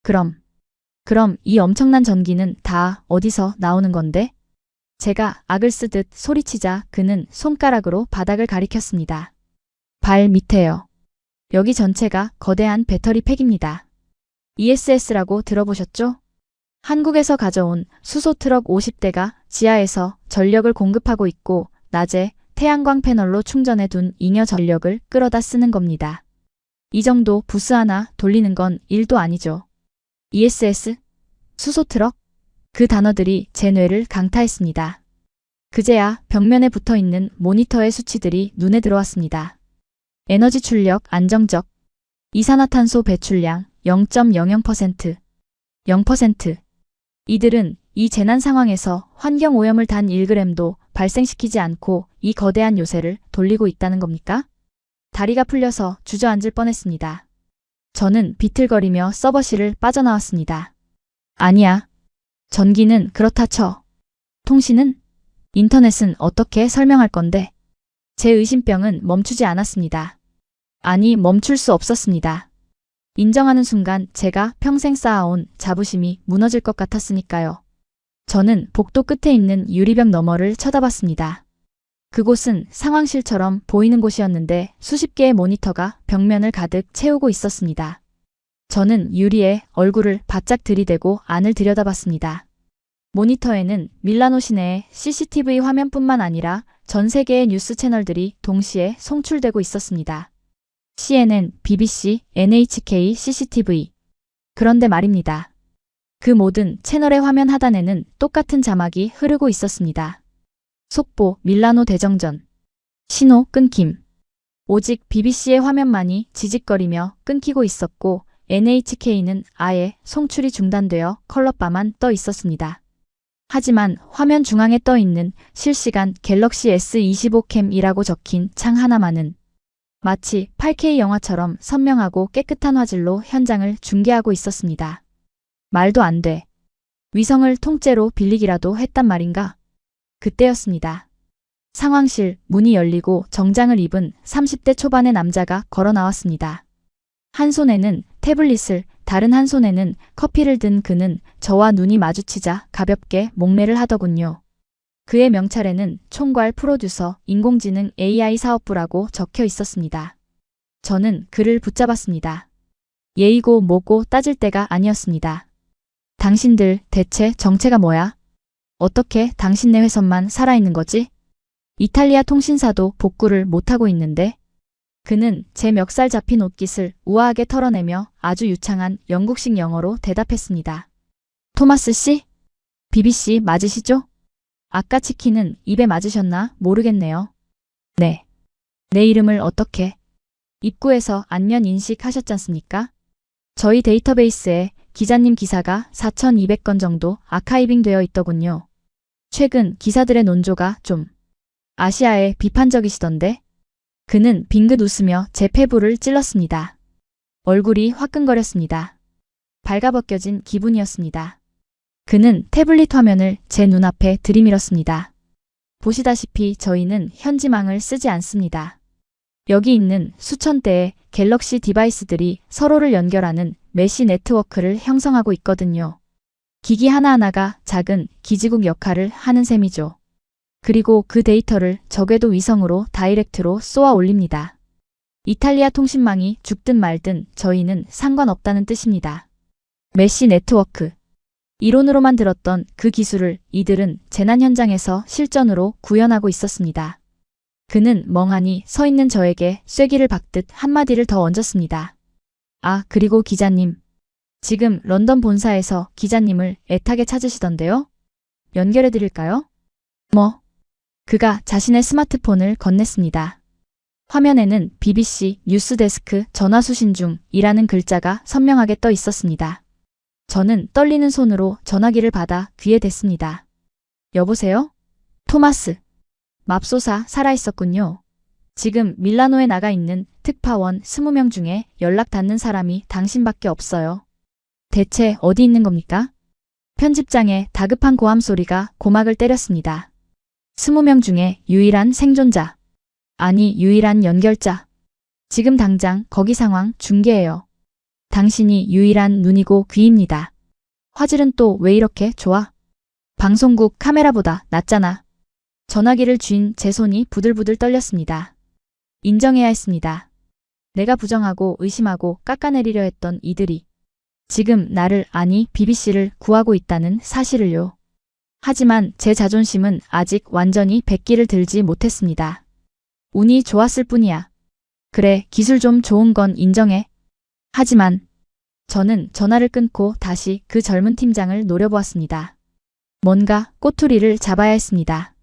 그럼 이 엄청난 전기는 다 어디서 나오는 건데? 제가 악을 쓰듯 소리치자 그는 손가락으로 바닥을 가리켰습니다. 발 밑에요. 여기 전체가 거대한 배터리 팩입니다. ESS라고 들어보셨죠? 한국에서 가져온 수소 트럭 50대가 지하에서 전력을 공급하고 있고 낮에 태양광 패널로 충전해 둔 잉여 전력을 끌어다 쓰는 겁니다. 이 정도 부스 하나 돌리는 건 일도 아니죠. ESS? 수소 트럭? 그 단어들이 제 뇌를 강타했습니다. 그제야 벽면에 붙어있는 모니터의 수치들이 눈에 들어왔습니다. 에너지 출력 안정적, 이산화탄소 배출량 0.00%, 0%. 이들은 이 재난 상황에서 환경오염을 단 1g도 발생시키지 않고 이 거대한 요새를 돌리고 있다는 겁니까? 다리가 풀려서 주저앉을 뻔했습니다. 저는 비틀거리며 서버실을 빠져나왔습니다. 아니야. 전기는 그렇다 쳐. 통신은? 인터넷은 어떻게 설명할 건데? 제 의심병은 멈추지 않았습니다. 아니, 멈출 수 없었습니다. 인정하는 순간 제가 평생 쌓아온 자부심이 무너질 것 같았으니까요. 저는 복도 끝에 있는 유리벽 너머를 쳐다봤습니다. 그곳은 상황실처럼 보이는 곳이었는데 수십 개의 모니터가 벽면을 가득 채우고 있었습니다. 저는 유리에 얼굴을 바짝 들이대고 안을 들여다봤습니다. 모니터에는 밀라노 시내의 CCTV 화면뿐만 아니라 전 세계의 뉴스 채널들이 동시에 송출되고 있었습니다. CNN, BBC, NHK, CCTV. 그런데 말입니다. 그 모든 채널의 화면 하단에는 똑같은 자막이 흐르고 있었습니다. 속보, 밀라노 대정전. 신호 끊김. 오직 BBC의 화면만이 지직거리며 끊기고 있었고 NHK는 아예 송출이 중단되어 컬러바만 떠 있었습니다. 하지만 화면 중앙에 떠 있는 실시간 갤럭시 S25 캠이라고 적힌 창 하나만은 마치 8K 영화처럼 선명하고 깨끗한 화질로 현장을 중계하고 있었습니다. 말도 안 돼. 위성을 통째로 빌리기라도 했단 말인가? 그때였습니다. 상황실 문이 열리고 정장을 입은 30대 초반의 남자가 걸어 나왔습니다. 한 손에는 태블릿을, 다른 한 손에는 커피를 든 그는 저와 눈이 마주치자 가볍게 목례를 하더군요. 그의 명찰에는 총괄 프로듀서 인공지능 AI 사업부라고 적혀 있었습니다. 저는 그를 붙잡았습니다. 예의고 뭐고 따질 때가 아니었습니다. 당신들 대체 정체가 뭐야? 어떻게 당신네 회선만 살아있는 거지? 이탈리아 통신사도 복구를 못하고 있는데? 그는 제 멱살 잡힌 옷깃을 우아하게 털어내며 아주 유창한 영국식 영어로 대답했습니다. 토마스 씨? BBC 맞으시죠? 아까 치킨은 입에 맞으셨나 모르겠네요. 네. 내 이름을 어떻게? 입구에서 안면 인식하셨잖습니까? 저희 데이터베이스에 기자님 기사가 4,200건 정도 아카이빙 되어 있더군요. 최근 기사들의 논조가 좀 아시아에 비판적이시던데? 그는 빙긋 웃으며 제 폐부를 찔렀습니다. 얼굴이 화끈거렸습니다. 발가벗겨진 기분이었습니다. 그는 태블릿 화면을 제 눈앞에 들이밀었습니다. 보시다시피 저희는 현지망을 쓰지 않습니다. 여기 있는 수천 대의 갤럭시 디바이스들이 서로를 연결하는 메시 네트워크를 형성하고 있거든요. 기기 하나하나가 작은 기지국 역할을 하는 셈이죠. 그리고 그 데이터를 적외도 위성으로 다이렉트로 쏘아 올립니다. 이탈리아 통신망이 죽든 말든 저희는 상관없다는 뜻입니다. 메시 네트워크. 이론으로만 들었던 그 기술을 이들은 재난 현장에서 실전으로 구현하고 있었습니다. 그는 멍하니 서 있는 저에게 쐐기를 박듯 한마디를 더 얹었습니다. 아, 그리고 기자님. 지금 런던 본사에서 기자님을 애타게 찾으시던데요? 연결해드릴까요? 뭐? 그가 자신의 스마트폰을 건넸습니다. 화면에는 BBC 뉴스데스크 전화 수신 중이라는 글자가 선명하게 떠 있었습니다. 저는 떨리는 손으로 전화기를 받아 귀에 댔습니다. 여보세요? 토마스. 맙소사 살아있었군요. 지금 밀라노에 나가 있는 특파원 20명 중에 연락 닿는 사람이 당신밖에 없어요. 대체 어디 있는 겁니까? 편집장의 다급한 고함 소리가 고막을 때렸습니다. 20명 중에 유일한 생존자. 아니, 유일한 연결자. 지금 당장 거기 상황 중계해요. 당신이 유일한 눈이고 귀입니다. 화질은 또 왜 이렇게 좋아? 방송국 카메라보다 낫잖아. 전화기를 쥔 제 손이 부들부들 떨렸습니다. 인정해야 했습니다. 내가 부정하고 의심하고 깎아내리려 했던 이들이 지금 나를, 아니 BBC를 구하고 있다는 사실을요. 하지만 제 자존심은 아직 완전히 백기를 들지 못했습니다. 운이 좋았을 뿐이야. 그래, 기술 좀 좋은 건 인정해. 하지만 저는 전화를 끊고 다시 그 젊은 팀장을 노려보았습니다. 뭔가 꼬투리를 잡아야 했습니다.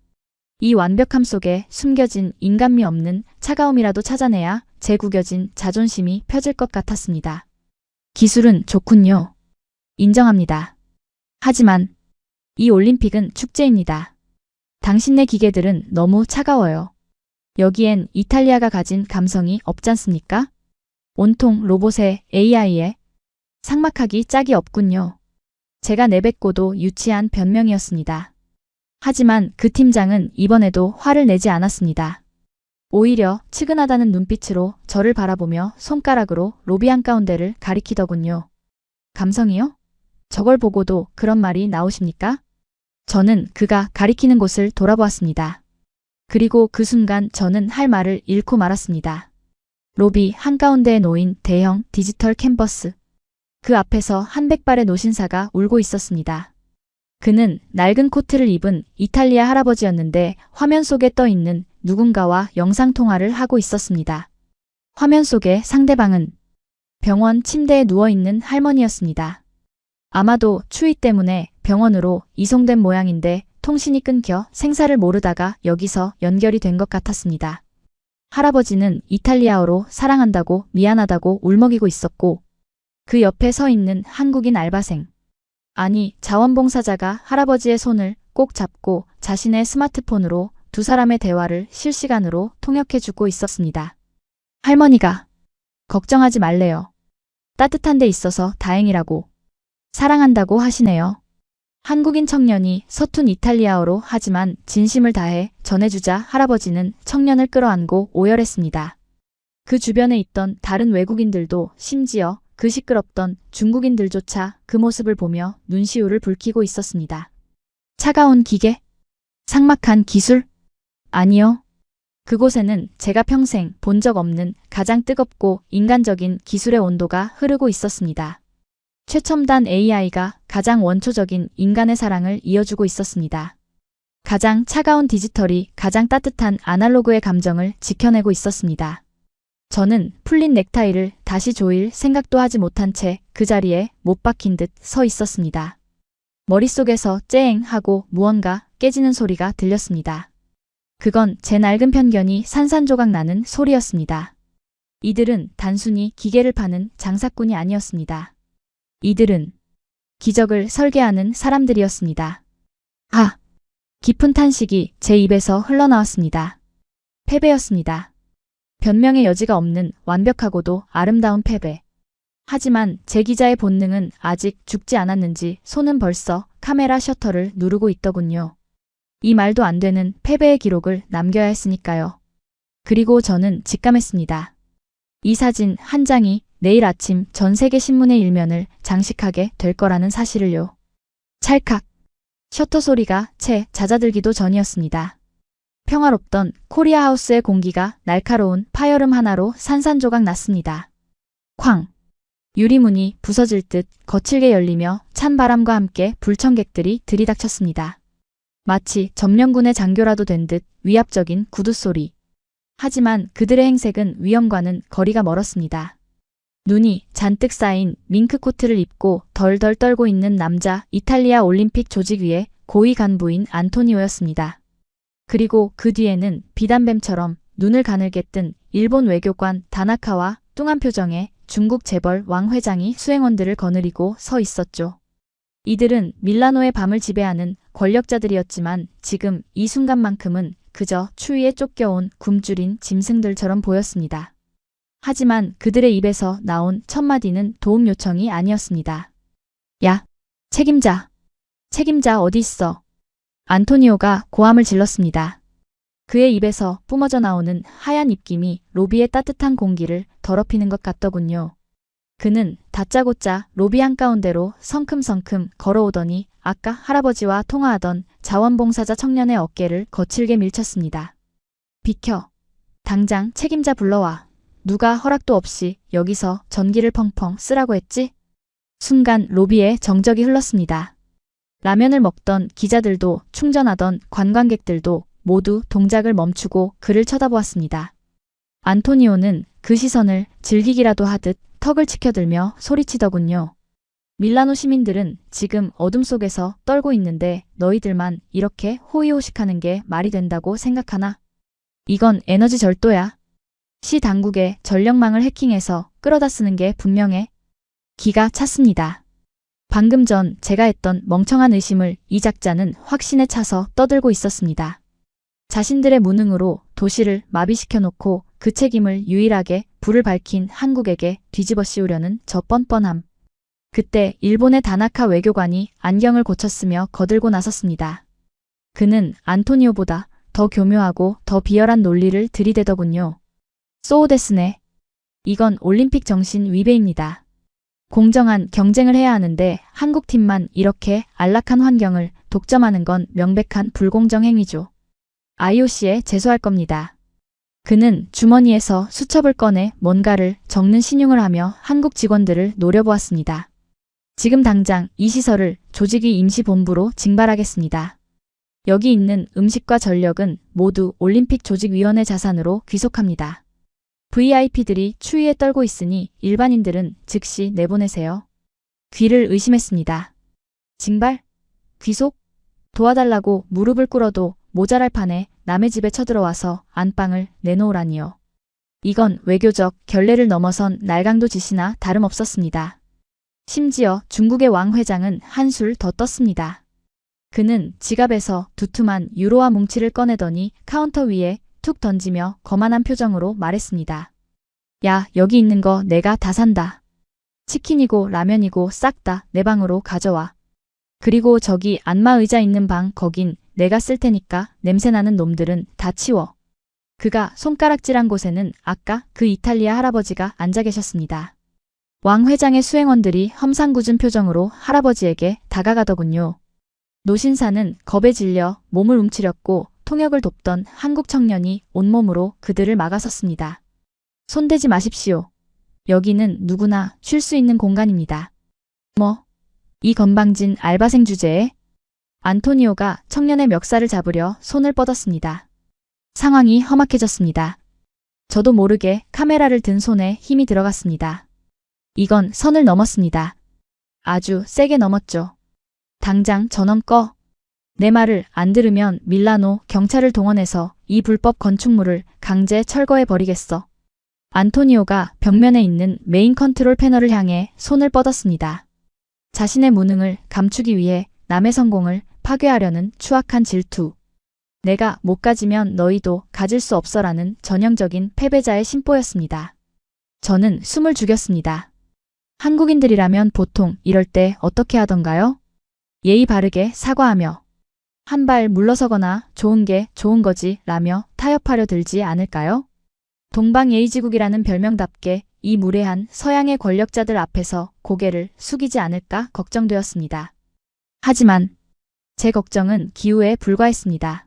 이 완벽함 속에 숨겨진 인간미 없는 차가움이라도 찾아내야 제 구겨진 자존심이 펴질 것 같았습니다. 기술은 좋군요. 인정합니다. 하지만 이 올림픽은 축제입니다. 당신네 기계들은 너무 차가워요. 여기엔 이탈리아가 가진 감성이 없잖습니까? 온통 로봇에 AI에 삭막하기 짝이 없군요. 제가 내뱉고도 유치한 변명이었습니다. 하지만 그 팀장은 이번에도 화를 내지 않았습니다. 오히려 측은하다는 눈빛으로 저를 바라보며 손가락으로 로비 한가운데를 가리키더군요. 감성이요? 저걸 보고도 그런 말이 나오십니까? 저는 그가 가리키는 곳을 돌아보았습니다. 그리고 그 순간 저는 할 말을 잃고 말았습니다. 로비 한가운데에 놓인 대형 디지털 캔버스. 그 앞에서 한 백발의 노신사가 울고 있었습니다. 그는 낡은 코트를 입은 이탈리아 할아버지였는데 화면 속에 떠 있는 누군가와 영상통화를 하고 있었습니다. 화면 속의 상대방은 병원 침대에 누워있는 할머니였습니다. 아마도 추위 때문에 병원으로 이송된 모양인데 통신이 끊겨 생사를 모르다가 여기서 연결이 된 것 같았습니다. 할아버지는 이탈리아어로 사랑한다고 미안하다고 울먹이고 있었고 그 옆에 서 있는 한국인 알바생, 아니 자원봉사자가 할아버지의 손을 꼭 잡고 자신의 스마트폰으로 두 사람의 대화를 실시간으로 통역해주고 있었습니다. 할머니가 걱정하지 말래요. 따뜻한 데 있어서 다행이라고. 사랑한다고 하시네요. 한국인 청년이 서툰 이탈리아어로 하지만 진심을 다해 전해주자 할아버지는 청년을 끌어안고 오열했습니다. 그 주변에 있던 다른 외국인들도 심지어 그 시끄럽던 중국인들조차 그 모습을 보며 눈시울을 붉히고 있었습니다. 차가운 기계? 삭막한 기술? 아니요. 그곳에는 제가 평생 본 적 없는 가장 뜨겁고 인간적인 기술의 온도가 흐르고 있었습니다. 최첨단 AI가 가장 원초적인 인간의 사랑을 이어주고 있었습니다. 가장 차가운 디지털이 가장 따뜻한 아날로그의 감정을 지켜내고 있었습니다. 저는 풀린 넥타이를 다시 조일 생각도 하지 못한 채 그 자리에 못 박힌 듯 서 있었습니다. 머릿속에서 쨍 하고 무언가 깨지는 소리가 들렸습니다. 그건 제 낡은 편견이 산산조각 나는 소리였습니다. 이들은 단순히 기계를 파는 장사꾼이 아니었습니다. 이들은 기적을 설계하는 사람들이었습니다. 아! 깊은 탄식이 제 입에서 흘러나왔습니다. 패배였습니다. 변명의 여지가 없는 완벽하고도 아름다운 패배. 하지만 제 기자의 본능은 아직 죽지 않았는지 손은 벌써 카메라 셔터를 누르고 있더군요. 이 말도 안 되는 패배의 기록을 남겨야 했으니까요. 그리고 저는 직감했습니다. 이 사진 한 장이 내일 아침 전 세계 신문의 일면을 장식하게 될 거라는 사실을요. 찰칵. 셔터 소리가 채 잦아들기도 전이었습니다. 평화롭던 코리아 하우스의 공기가 날카로운 파열음 하나로 산산조각 났습니다. 쾅! 유리문이 부서질 듯 거칠게 열리며 찬 바람과 함께 불청객들이 들이닥쳤습니다. 마치 점령군의 장교라도 된 듯 위압적인 구두소리. 하지만 그들의 행색은 위험과는 거리가 멀었습니다. 눈이 잔뜩 쌓인 밍크 코트를 입고 덜덜 떨고 있는 남자, 이탈리아 올림픽 조직위의 고위 간부인 안토니오였습니다. 그리고 그 뒤에는 비단뱀처럼 눈을 가늘게 뜬 일본 외교관 다나카와 뚱한 표정의 중국 재벌 왕 회장이 수행원들을 거느리고 서 있었죠. 이들은 밀라노의 밤을 지배하는 권력자들이었지만 지금 이 순간만큼은 그저 추위에 쫓겨온 굶주린 짐승들처럼 보였습니다. 하지만 그들의 입에서 나온 첫 마디는 도움 요청이 아니었습니다. 야, 책임자. 책임자 어디 있어? 안토니오가 고함을 질렀습니다. 그의 입에서 뿜어져 나오는 하얀 입김이 로비의 따뜻한 공기를 더럽히는 것 같더군요. 그는 다짜고짜 로비 한가운데로 성큼성큼 걸어오더니 아까 할아버지와 통화하던 자원봉사자 청년의 어깨를 거칠게 밀쳤습니다. 비켜. 당장 책임자 불러와. 누가 허락도 없이 여기서 전기를 펑펑 쓰라고 했지? 순간 로비에 정적이 흘렀습니다. 라면을 먹던 기자들도 충전하던 관광객들도 모두 동작을 멈추고 그를 쳐다보았습니다. 안토니오는 그 시선을 즐기기라도 하듯 턱을 치켜들며 소리치더군요. 밀라노 시민들은 지금 어둠 속에서 떨고 있는데 너희들만 이렇게 호의호식하는 게 말이 된다고 생각하나? 이건 에너지 절도야. 시 당국의 전력망을 해킹해서 끌어다 쓰는 게 분명해. 기가 찼습니다. 방금 전 제가 했던 멍청한 의심을 이 작자는 확신에 차서 떠들고 있었습니다. 자신들의 무능으로 도시를 마비시켜 놓고 그 책임을 유일하게 불을 밝힌 한국에게 뒤집어 씌우려는 저 뻔뻔함. 그때 일본의 다나카 외교관이 안경을 고쳤으며 거들고 나섰습니다. 그는 안토니오보다 더 교묘하고 더 비열한 논리를 들이대더군요. 소우데스네. 이건 올림픽 정신 위배입니다. 공정한 경쟁을 해야 하는데 한국팀만 이렇게 안락한 환경을 독점하는 건 명백한 불공정 행위죠. IOC에 제소할 겁니다. 그는 주머니에서 수첩을 꺼내 뭔가를 적는 신용을 하며 한국 직원들을 노려보았습니다. 지금 당장 이 시설을 조직위 임시본부로 징발하겠습니다. 여기 있는 음식과 전력은 모두 올림픽 조직위원회 자산으로 귀속합니다. VIP들이 추위에 떨고 있으니 일반인들은 즉시 내보내세요. 귀를 의심했습니다. 징발? 귀속? 도와달라고 무릎을 꿇어도 모자랄 판에 남의 집에 쳐들어와서 안방을 내놓으라니요. 이건 외교적 결례를 넘어선 날강도 짓이나 다름없었습니다. 심지어 중국의 왕 회장은 한술 더 떴습니다. 그는 지갑에서 두툼한 유로화 뭉치를 꺼내더니 카운터 위에 툭 던지며 거만한 표정으로 말했습니다. 야, 여기 있는 거 내가 다 산다. 치킨이고 라면이고 싹 다 내 방으로 가져와. 그리고 저기 안마 의자 있는 방 거긴 내가 쓸 테니까 냄새나는 놈들은 다 치워. 그가 손가락질한 곳에는 아까 그 이탈리아 할아버지가 앉아 계셨습니다. 왕 회장의 수행원들이 험상궂은 표정으로 할아버지에게 다가가더군요. 노신사는 겁에 질려 몸을 움츠렸고 통역을 돕던 한국 청년이 온몸으로 그들을 막아섰습니다. 손대지 마십시오. 여기는 누구나 쉴 수 있는 공간입니다. 뭐? 이 건방진 알바생 주제에? 안토니오가 청년의 멱살을 잡으려 손을 뻗었습니다. 상황이 험악해졌습니다. 저도 모르게 카메라를 든 손에 힘이 들어갔습니다. 이건 선을 넘었습니다. 아주 세게 넘었죠. 당장 전원 꺼. 내 말을 안 들으면 밀라노 경찰을 동원해서 이 불법 건축물을 강제 철거해버리겠어. 안토니오가 벽면에 있는 메인 컨트롤 패널을 향해 손을 뻗었습니다. 자신의 무능을 감추기 위해 남의 성공을 파괴하려는 추악한 질투. 내가 못 가지면 너희도 가질 수 없어라는 전형적인 패배자의 심보였습니다. 저는 숨을 죽였습니다. 한국인들이라면 보통 이럴 때 어떻게 하던가요? 예의 바르게 사과하며 한 발 물러서거나 좋은 게 좋은 거지 라며 타협하려 들지 않을까요? 동방예의지국이라는 별명답게 이 무례한 서양의 권력자들 앞에서 고개를 숙이지 않을까 걱정되었습니다. 하지만 제 걱정은 기우에 불과했습니다.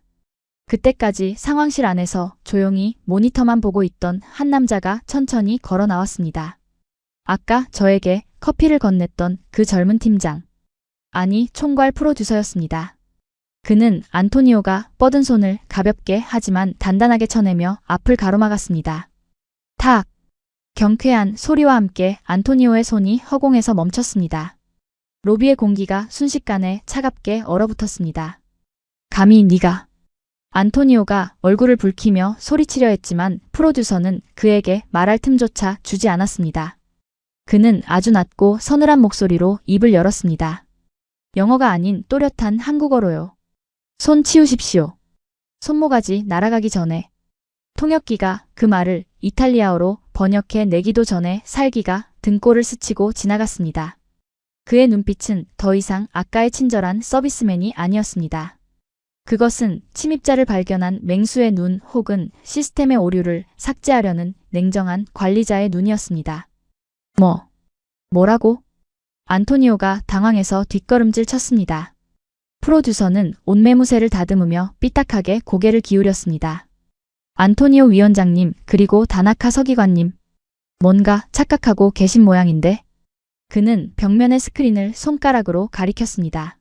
그때까지 상황실 안에서 조용히 모니터만 보고 있던 한 남자가 천천히 걸어 나왔습니다. 아까 저에게 커피를 건넸던 그 젊은 팀장. 아니, 총괄 프로듀서였습니다. 그는 안토니오가 뻗은 손을 가볍게 하지만 단단하게 쳐내며 앞을 가로막았습니다. 탁! 경쾌한 소리와 함께 안토니오의 손이 허공에서 멈췄습니다. 로비의 공기가 순식간에 차갑게 얼어붙었습니다. 감히 네가. 안토니오가 얼굴을 붉히며 소리치려 했지만 프로듀서는 그에게 말할 틈조차 주지 않았습니다. 그는 아주 낮고 서늘한 목소리로 입을 열었습니다. 영어가 아닌 또렷한 한국어로요. 손 치우십시오. 손모가지 날아가기 전에. 통역기가 그 말을 이탈리아어로 번역해 내기도 전에 살기가 등골을 스치고 지나갔습니다. 그의 눈빛은 더 이상 아까의 친절한 서비스맨이 아니었습니다. 그것은 침입자를 발견한 맹수의 눈 혹은 시스템의 오류를 삭제하려는 냉정한 관리자의 눈이었습니다. 뭐라고? 안토니오가 당황해서 뒷걸음질 쳤습니다. 프로듀서는 옷매무새를 다듬으며 삐딱하게 고개를 기울였습니다. 안토니오 위원장님 그리고 다나카 서기관님. 뭔가 착각하고 계신 모양인데? 그는 벽면의 스크린을 손가락으로 가리켰습니다.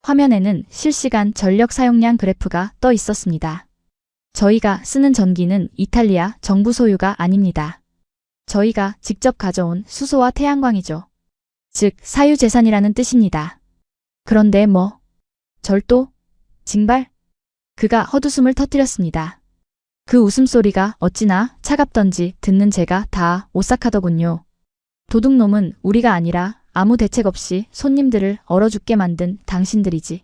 화면에는 실시간 전력 사용량 그래프가 떠 있었습니다. 저희가 쓰는 전기는 이탈리아 정부 소유가 아닙니다. 저희가 직접 가져온 수소와 태양광이죠. 즉 사유재산이라는 뜻입니다. 그런데 절도? 징발? 그가 헛웃음을 터뜨렸습니다. 그 웃음소리가 어찌나 차갑던지 듣는 제가 다 오싹하더군요. 도둑놈은 우리가 아니라 아무 대책 없이 손님들을 얼어 죽게 만든 당신들이지.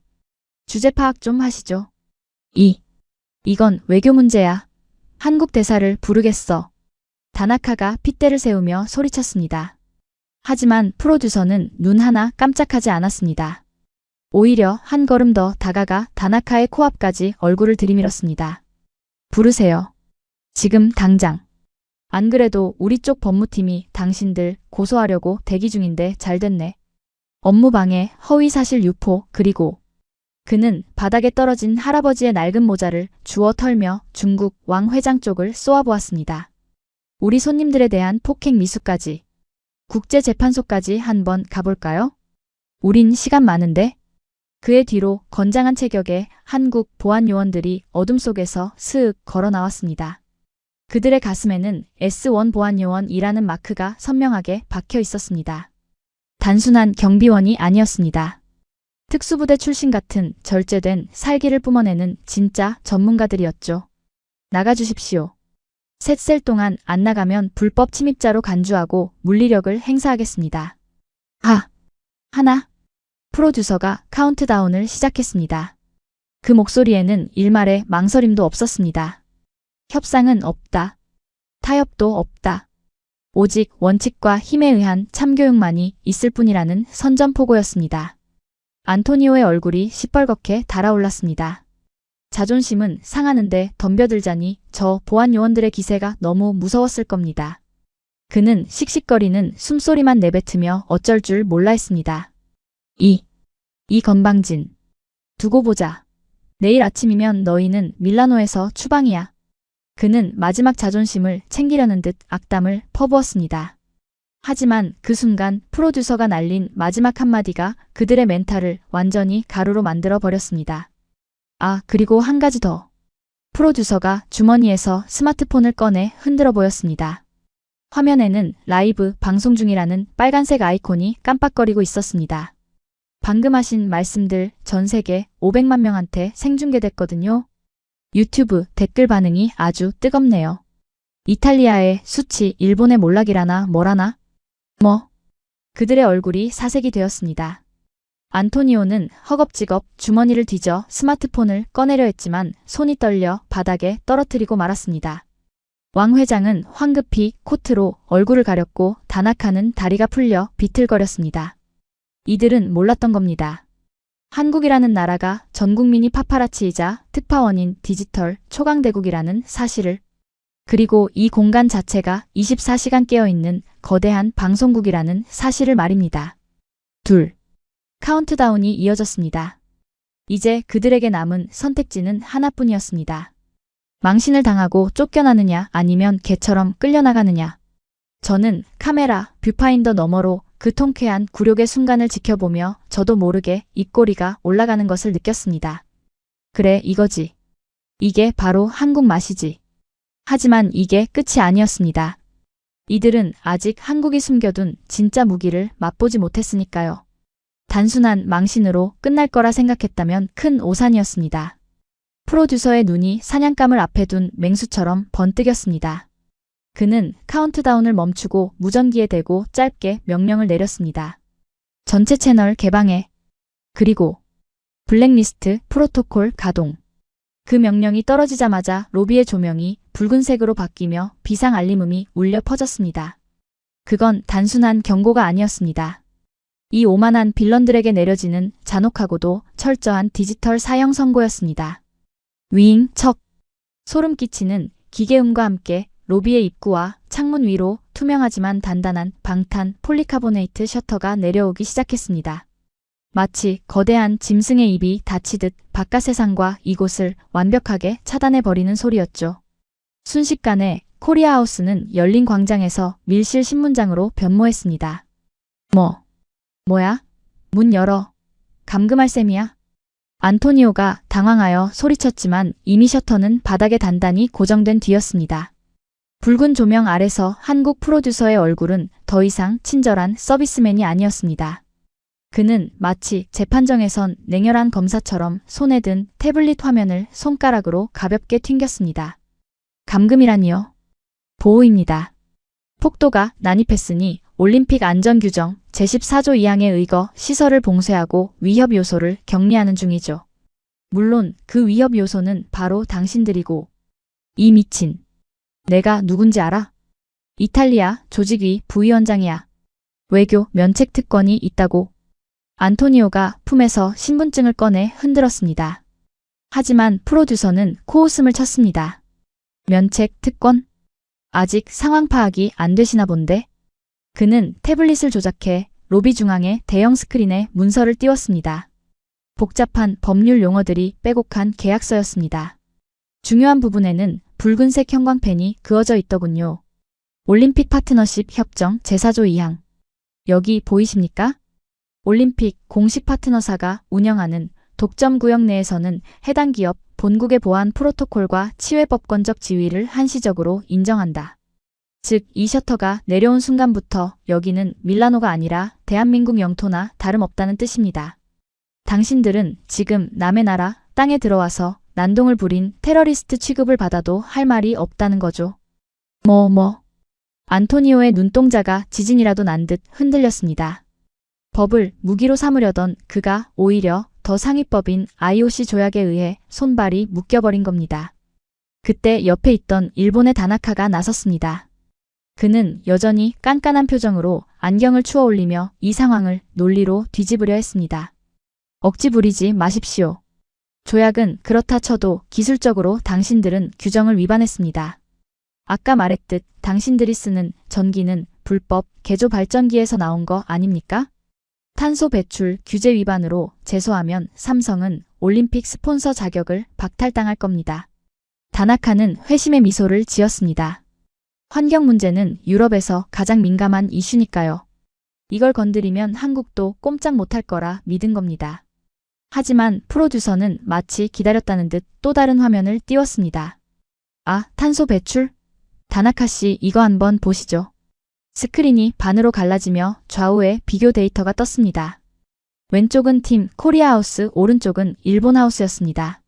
주제 파악 좀 하시죠. 이건 외교 문제야. 한국 대사를 부르겠어. 다나카가 핏대를 세우며 소리쳤습니다. 하지만 프로듀서는 눈 하나 깜짝하지 않았습니다. 오히려 한 걸음 더 다가가 다나카의 코앞까지 얼굴을 들이밀었습니다. 부르세요. 지금 당장. 안 그래도 우리 쪽 법무팀이 당신들 고소하려고 대기 중인데 잘됐네. 업무방해, 허위사실 유포, 그리고 그는 바닥에 떨어진 할아버지의 낡은 모자를 주워 털며 중국 왕 회장 쪽을 쏘아보았습니다. 우리 손님들에 대한 폭행 미수까지. 국제재판소까지 한번 가볼까요? 우린 시간 많은데? 그의 뒤로 건장한 체격의 한국 보안 요원들이 어둠 속에서 스윽 걸어 나왔습니다. 그들의 가슴에는 S1 보안요원이라는 마크가 선명하게 박혀 있었습니다. 단순한 경비원이 아니었습니다. 특수부대 출신 같은 절제된 살기를 뿜어내는 진짜 전문가들이었죠. 나가주십시오. 셋셀 동안 안 나가면 불법 침입자로 간주하고 물리력을 행사하겠습니다. 하나. 프로듀서가 카운트다운을 시작했습니다. 그 목소리에는 일말의 망설임도 없었습니다. 협상은 없다. 타협도 없다. 오직 원칙과 힘에 의한 참교육만이 있을 뿐이라는 선전포고였습니다. 안토니오의 얼굴이 시뻘겋게 달아올랐습니다. 자존심은 상하는데 덤벼들자니 저 보안 요원들의 기세가 너무 무서웠을 겁니다. 그는 씩씩거리는 숨소리만 내뱉으며 어쩔 줄 몰라 했습니다. 이 건방진. 두고 보자. 내일 아침이면 너희는 밀라노에서 추방이야. 그는 마지막 자존심을 챙기려는 듯 악담을 퍼부었습니다. 하지만 그 순간 프로듀서가 날린 마지막 한마디가 그들의 멘탈을 완전히 가루로 만들어 버렸습니다. 그리고 한 가지 더. 프로듀서가 주머니에서 스마트폰을 꺼내 흔들어 보였습니다. 화면에는 라이브 방송 중이라는 빨간색 아이콘이 깜빡거리고 있었습니다. 방금 하신 말씀들 전 세계 500만 명한테 생중계됐거든요. 유튜브 댓글 반응이 아주 뜨겁네요. 이탈리아의 수치 일본의 몰락이라나 뭐라나? 그들의 얼굴이 사색이 되었습니다. 안토니오는 허겁지겁 주머니를 뒤져 스마트폰을 꺼내려 했지만 손이 떨려 바닥에 떨어뜨리고 말았습니다. 왕 회장은 황급히 코트로 얼굴을 가렸고 다나카는 다리가 풀려 비틀거렸습니다. 이들은 몰랐던 겁니다. 한국이라는 나라가 전 국민이 파파라치이자 특파원인 디지털 초강대국이라는 사실을, 그리고 이 공간 자체가 24시간 깨어있는 거대한 방송국이라는 사실을 말입니다. 카운트다운이 이어졌습니다. 이제 그들에게 남은 선택지는 하나뿐이었습니다. 망신을 당하고 쫓겨나느냐 아니면 개처럼 끌려나가느냐. 저는 카메라, 뷰파인더 너머로 그 통쾌한 굴욕의 순간을 지켜보며 저도 모르게 입꼬리가 올라가는 것을 느꼈습니다. 그래, 이거지. 이게 바로 한국 맛이지. 하지만 이게 끝이 아니었습니다. 이들은 아직 한국이 숨겨둔 진짜 무기를 맛보지 못했으니까요. 단순한 망신으로 끝날 거라 생각했다면 큰 오산이었습니다. 프로듀서의 눈이 사냥감을 앞에 둔 맹수처럼 번뜩였습니다. 그는 카운트다운을 멈추고 무전기에 대고 짧게 명령을 내렸습니다. 전체 채널 개방해. 그리고 블랙리스트 프로토콜 가동. 그 명령이 떨어지자마자 로비의 조명이 붉은색으로 바뀌며 비상 알림음이 울려 퍼졌습니다. 그건 단순한 경고가 아니었습니다. 이 오만한 빌런들에게 내려지는 잔혹하고도 철저한 디지털 사형 선고였습니다. 위잉 척 소름 끼치는 기계음과 함께 로비의 입구와 창문 위로 투명하지만 단단한 방탄 폴리카보네이트 셔터가 내려오기 시작했습니다. 마치 거대한 짐승의 입이 닫히듯 바깥 세상과 이곳을 완벽하게 차단해버리는 소리였죠. 순식간에 코리아하우스는 열린 광장에서 밀실 신문장으로 변모했습니다. 뭐야? 문 열어. 감금할 셈이야? 안토니오가 당황하여 소리쳤지만 이미 셔터는 바닥에 단단히 고정된 뒤였습니다. 붉은 조명 아래서 한국 프로듀서의 얼굴은 더 이상 친절한 서비스맨이 아니었습니다. 그는 마치 재판정에선 냉혈한 검사처럼 손에 든 태블릿 화면을 손가락으로 가볍게 튕겼습니다. 감금이라니요? 보호입니다. 폭도가 난입했으니 올림픽 안전규정 제14조 2항에 의거 시설을 봉쇄하고 위협 요소를 격리하는 중이죠. 물론 그 위협 요소는 바로 당신들이고. 이 미친. 내가 누군지 알아? 이탈리아 조직위 부위원장이야. 외교 면책 특권이 있다고. 안토니오가 품에서 신분증을 꺼내 흔들었습니다. 하지만 프로듀서는 코웃음을 쳤습니다. 면책 특권? 아직 상황 파악이 안 되시나 본데? 그는 태블릿을 조작해 로비 중앙의 대형 스크린에 문서를 띄웠습니다. 복잡한 법률 용어들이 빼곡한 계약서였습니다. 중요한 부분에는 붉은색 형광펜이 그어져 있더군요. 올림픽 파트너십 협정 제4조 2항. 여기 보이십니까? 올림픽 공식 파트너사가 운영하는 독점 구역 내에서는 해당 기업 본국의 보안 프로토콜과 치외법권적 지위를 한시적으로 인정한다. 즉, 이 셔터가 내려온 순간부터 여기는 밀라노가 아니라 대한민국 영토나 다름없다는 뜻입니다. 당신들은 지금 남의 나라 땅에 들어와서 난동을 부린 테러리스트 취급을 받아도 할 말이 없다는 거죠. 안토니오의 눈동자가 지진이라도 난 듯 흔들렸습니다. 법을 무기로 삼으려던 그가 오히려 더 상위법인 IOC 조약에 의해 손발이 묶여버린 겁니다. 그때 옆에 있던 일본의 다나카가 나섰습니다. 그는 여전히 깐깐한 표정으로 안경을 추어 올리며 이 상황을 논리로 뒤집으려 했습니다. 억지 부리지 마십시오. 조약은 그렇다 쳐도 기술적으로 당신들은 규정을 위반했습니다. 아까 말했듯 당신들이 쓰는 전기는 불법 개조 발전기에서 나온 거 아닙니까? 탄소 배출 규제 위반으로 제소하면 삼성은 올림픽 스폰서 자격을 박탈당할 겁니다. 다나카는 회심의 미소를 지었습니다. 환경 문제는 유럽에서 가장 민감한 이슈니까요. 이걸 건드리면 한국도 꼼짝 못할 거라 믿은 겁니다. 하지만 프로듀서는 마치 기다렸다는 듯 또 다른 화면을 띄웠습니다. 아, 탄소 배출? 다나카 씨, 이거 한번 보시죠. 스크린이 반으로 갈라지며 좌우에 비교 데이터가 떴습니다. 왼쪽은 팀 코리아하우스, 오른쪽은 일본하우스였습니다.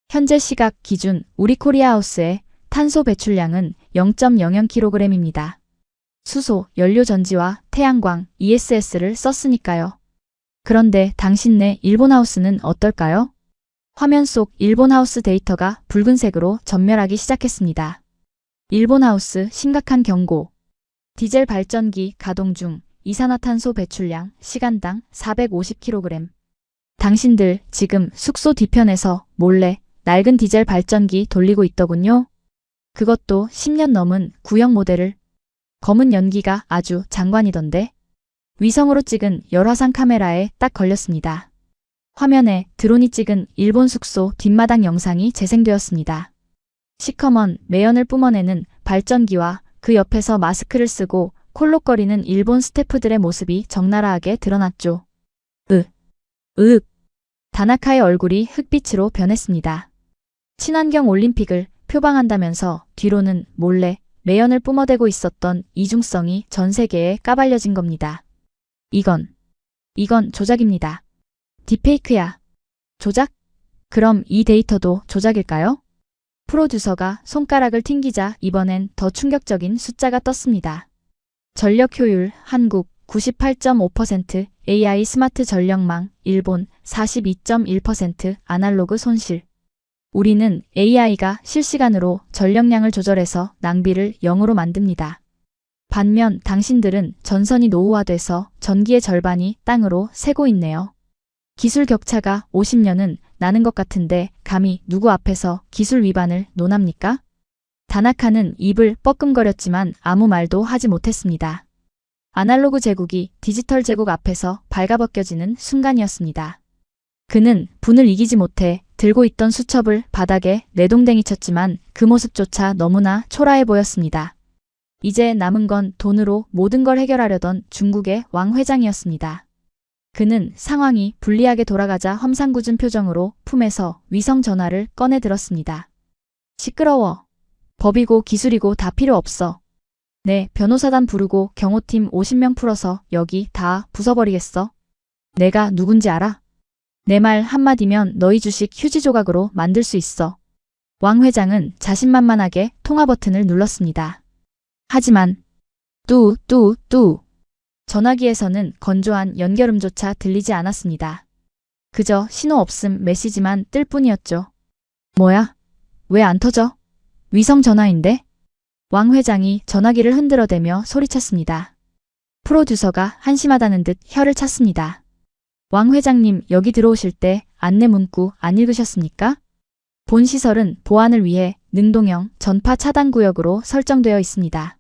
현재 시각 기준 우리 코리아하우스의 탄소 배출량은 0.00kg입니다. 수소, 연료 전지와 태양광, ESS를 썼으니까요. 그런데 당신네 일본하우스는 어떨까요? 화면 속 일본하우스 데이터가 붉은색으로 전멸하기 시작했습니다. 일본하우스 심각한 경고. 디젤 발전기 가동 중 이산화탄소 배출량 시간당 450kg. 당신들 지금 숙소 뒤편에서 몰래 낡은 디젤 발전기 돌리고 있더군요. 그것도 10년 넘은 구형 모델을. 검은 연기가 아주 장관이던데. 위성으로 찍은 열화상 카메라에 딱 걸렸습니다. 화면에 드론이 찍은 일본 숙소 뒷마당 영상이 재생되었습니다. 시커먼 매연을 뿜어내는 발전기와 그 옆에서 마스크를 쓰고 콜록거리는 일본 스태프들의 모습이 적나라하게 드러났죠. 다나카의 얼굴이 흑빛으로 변했습니다. 친환경 올림픽을 표방한다면서 뒤로는 몰래 매연을 뿜어대고 있었던 이중성이 전 세계에 까발려진 겁니다. 이건 조작입니다. 딥페이크야. 조작? 그럼 이 데이터도 조작일까요? 프로듀서가 손가락을 튕기자 이번엔 더 충격적인 숫자가 떴습니다. 전력 효율 한국 98.5%, AI 스마트 전력망 일본 42.1%, 아날로그 손실. 우리는 AI가 실시간으로 전력량을 조절해서 낭비를 0으로 만듭니다. 반면 당신들은 전선이 노후화돼서 전기의 절반이 땅으로 새고 있네요. 기술 격차가 50년은 나는 것 같은데 감히 누구 앞에서 기술 위반을 논합니까? 다나카는 입을 뻐끔거렸지만 아무 말도 하지 못했습니다. 아날로그 제국이 디지털 제국 앞에서 발가벗겨지는 순간이었습니다. 그는 분을 이기지 못해 들고 있던 수첩을 바닥에 내동댕이 쳤지만 그 모습조차 너무나 초라해 보였습니다. 이제 남은 건 돈으로 모든 걸 해결하려던 중국의 왕 회장이었습니다. 그는 상황이 불리하게 돌아가자 험상궂은 표정으로 품에서 위성 전화를 꺼내 들었습니다. 시끄러워. 법이고 기술이고 다 필요 없어. 네, 변호사단 부르고 경호팀 50명 풀어서 여기 다 부숴버리겠어. 내가 누군지 알아? 내 말 한마디면 너희 주식 휴지 조각으로 만들 수 있어. 왕 회장은 자신만만하게 통화 버튼을 눌렀습니다. 하지만 뚜 전화기에서는 건조한 연결음조차 들리지 않았습니다. 그저 신호 없음 메시지만 뜰 뿐이었죠. 뭐야? 왜 안 터져? 위성 전화인데? 왕 회장이 전화기를 흔들어대며 소리쳤습니다. 프로듀서가 한심하다는 듯 혀를 찼습니다. 왕 회장님, 여기 들어오실 때 안내 문구 안 읽으셨습니까? 본 시설은 보안을 위해 능동형 전파 차단 구역으로 설정되어 있습니다.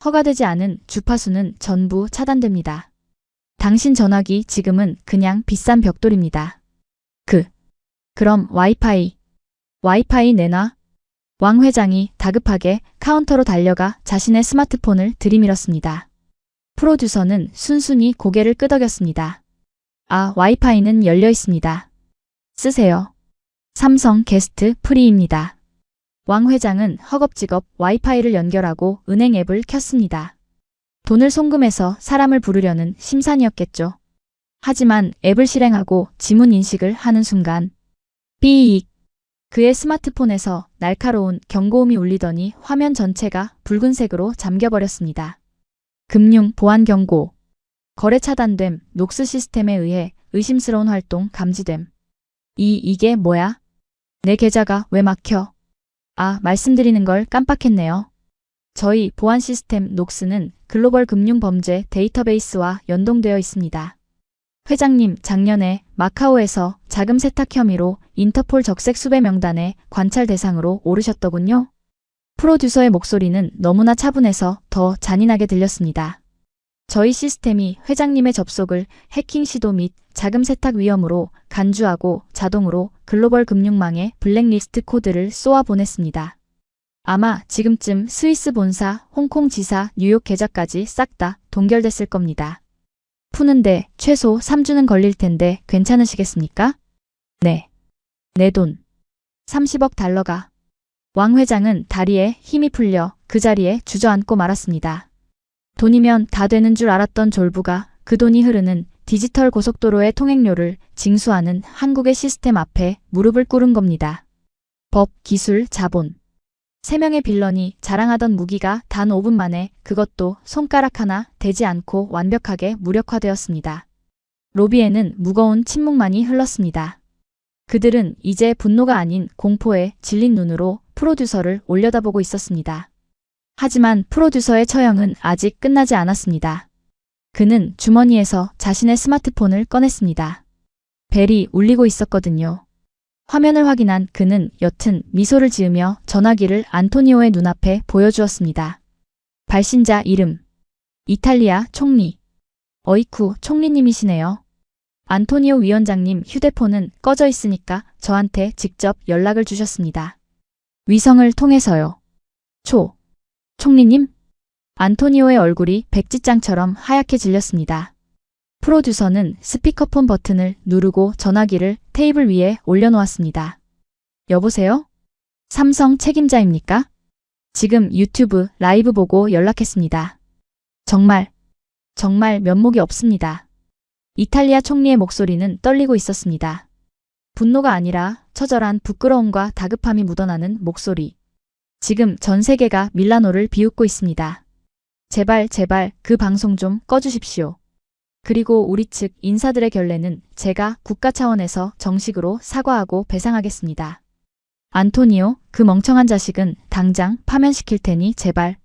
허가되지 않은 주파수는 전부 차단됩니다. 당신 전화기 지금은 그냥 비싼 벽돌입니다. 그럼 와이파이 내놔. 왕 회장이 다급하게 카운터로 달려가 자신의 스마트폰을 들이밀었습니다. 프로듀서는 순순히 고개를 끄덕였습니다. 아, 와이파이는 열려 있습니다. 쓰세요. 삼성 게스트 프리입니다. 왕 회장은 허겁지겁 와이파이를 연결하고 은행 앱을 켰습니다. 돈을 송금해서 사람을 부르려는 심산이었겠죠. 하지만 앱을 실행하고 지문 인식을 하는 순간 삐익! 그의 스마트폰에서 날카로운 경고음이 울리더니 화면 전체가 붉은색으로 잠겨버렸습니다. 금융 보안 경고. 거래 차단됨. 녹스 시스템에 의해 의심스러운 활동 감지됨. 이게 뭐야? 내 계좌가 왜 막혀? 아, 말씀드리는 걸 깜빡했네요. 저희 보안 시스템 녹스는 글로벌 금융 범죄 데이터베이스와 연동되어 있습니다. 회장님, 작년에 마카오에서 자금 세탁 혐의로 인터폴 적색 수배 명단에 관찰 대상으로 오르셨더군요. 프로듀서의 목소리는 너무나 차분해서 더 잔인하게 들렸습니다. 저희 시스템이 회장님의 접속을 해킹 시도 및 자금 세탁 위험으로 간주하고 자동으로 글로벌 금융망에 블랙리스트 코드를 쏘아 보냈습니다. 아마 지금쯤 스위스 본사, 홍콩 지사, 뉴욕 계좌까지 싹 다 동결됐을 겁니다. 푸는데 최소 3주는 걸릴 텐데 괜찮으시겠습니까? 네. 내 돈. 30억 달러가. 왕 회장은 다리에 힘이 풀려 그 자리에 주저앉고 말았습니다. 돈이면 다 되는 줄 알았던 졸부가 그 돈이 흐르는 디지털 고속도로의 통행료를 징수하는 한국의 시스템 앞에 무릎을 꿇은 겁니다. 법, 기술, 자본. 3명의 빌런이 자랑하던 무기가 단 5분 만에 그것도 손가락 하나 대지 않고 완벽하게 무력화되었습니다. 로비에는 무거운 침묵만이 흘렀습니다. 그들은 이제 분노가 아닌 공포에 질린 눈으로 프로듀서를 올려다보고 있었습니다. 하지만 프로듀서의 처형은 아직 끝나지 않았습니다. 그는 주머니에서 자신의 스마트폰을 꺼냈습니다. 벨이 울리고 있었거든요. 화면을 확인한 그는 옅은 미소를 지으며 전화기를 안토니오의 눈앞에 보여주었습니다. 발신자 이름. 이탈리아 총리. 어이쿠, 총리님이시네요. 안토니오 위원장님 휴대폰은 꺼져 있으니까 저한테 직접 연락을 주셨습니다. 위성을 통해서요. 총리님? 안토니오의 얼굴이 백지장처럼 하얗게 질렸습니다. 프로듀서는 스피커폰 버튼을 누르고 전화기를 테이블 위에 올려놓았습니다. 여보세요? 삼성 책임자입니까? 지금 유튜브 라이브 보고 연락했습니다. 정말 면목이 없습니다. 이탈리아 총리의 목소리는 떨리고 있었습니다. 분노가 아니라 처절한 부끄러움과 다급함이 묻어나는 목소리. 지금 전 세계가 밀라노를 비웃고 있습니다. 제발 그 방송 좀 꺼주십시오. 그리고 우리 측 인사들의 결례는 제가 국가 차원에서 정식으로 사과하고 배상하겠습니다. 안토니오, 그 멍청한 자식은 당장 파면시킬 테니 제발.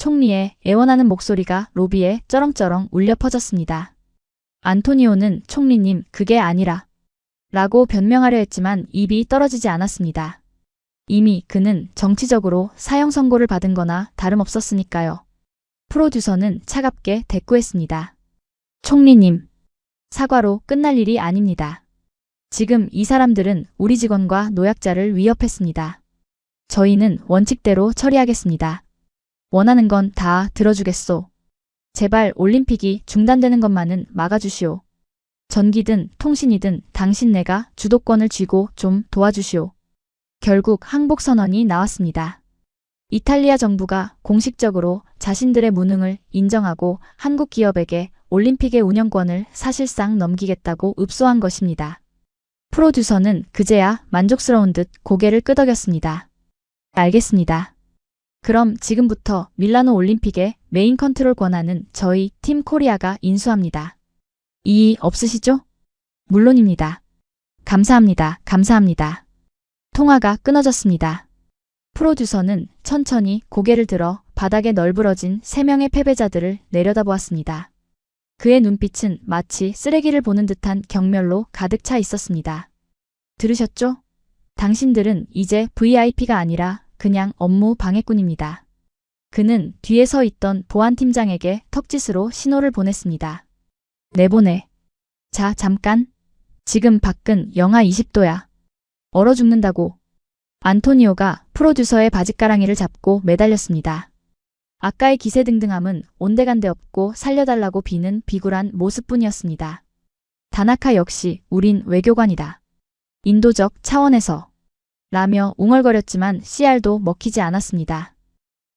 총리의 애원하는 목소리가 로비에 쩌렁쩌렁 울려 퍼졌습니다. 안토니오는 총리님, 그게 아니라 라고 변명하려 했지만 입이 떨어지지 않았습니다. 이미 그는 정치적으로 사형 선고를 받은 거나 다름없었으니까요. 프로듀서는 차갑게 대꾸했습니다. 총리님, 사과로 끝날 일이 아닙니다. 지금 이 사람들은 우리 직원과 노약자를 위협했습니다. 저희는 원칙대로 처리하겠습니다. 원하는 건 다 들어주겠소. 제발 올림픽이 중단되는 것만은 막아주시오. 전기든 통신이든 당신네가 주도권을 쥐고 좀 도와주시오. 결국 항복선언이 나왔습니다. 이탈리아 정부가 공식적으로 자신들의 무능을 인정하고 한국 기업에게 올림픽의 운영권을 사실상 넘기겠다고 읍소한 것입니다. 프로듀서는 그제야 만족스러운 듯 고개를 끄덕였습니다. 알겠습니다. 그럼 지금부터 밀라노 올림픽의 메인 컨트롤 권한은 저희 팀 코리아가 인수합니다. 이의 없으시죠? 물론입니다. 감사합니다. 감사합니다. 통화가 끊어졌습니다. 프로듀서는 천천히 고개를 들어 바닥에 널브러진 3명의 패배자들을 내려다보았습니다. 그의 눈빛은 마치 쓰레기를 보는 듯한 경멸로 가득 차 있었습니다. 들으셨죠? 당신들은 이제 VIP가 아니라 그냥 업무 방해꾼입니다. 그는 뒤에 서 있던 보안팀장에게 턱짓으로 신호를 보냈습니다. 내보내. 자, 잠깐. 지금 밖은 영하 20도야. 얼어 죽는다고. 안토니오가 프로듀서의 바짓가랑이를 잡고 매달렸습니다. 아까의 기세등등함은 온데간데 없고 살려달라고 비는 비굴한 모습뿐이었습니다. 다나카 역시 우린 외교관이다. 인도적 차원에서. 라며 웅얼거렸지만 씨알도 먹히지 않았습니다.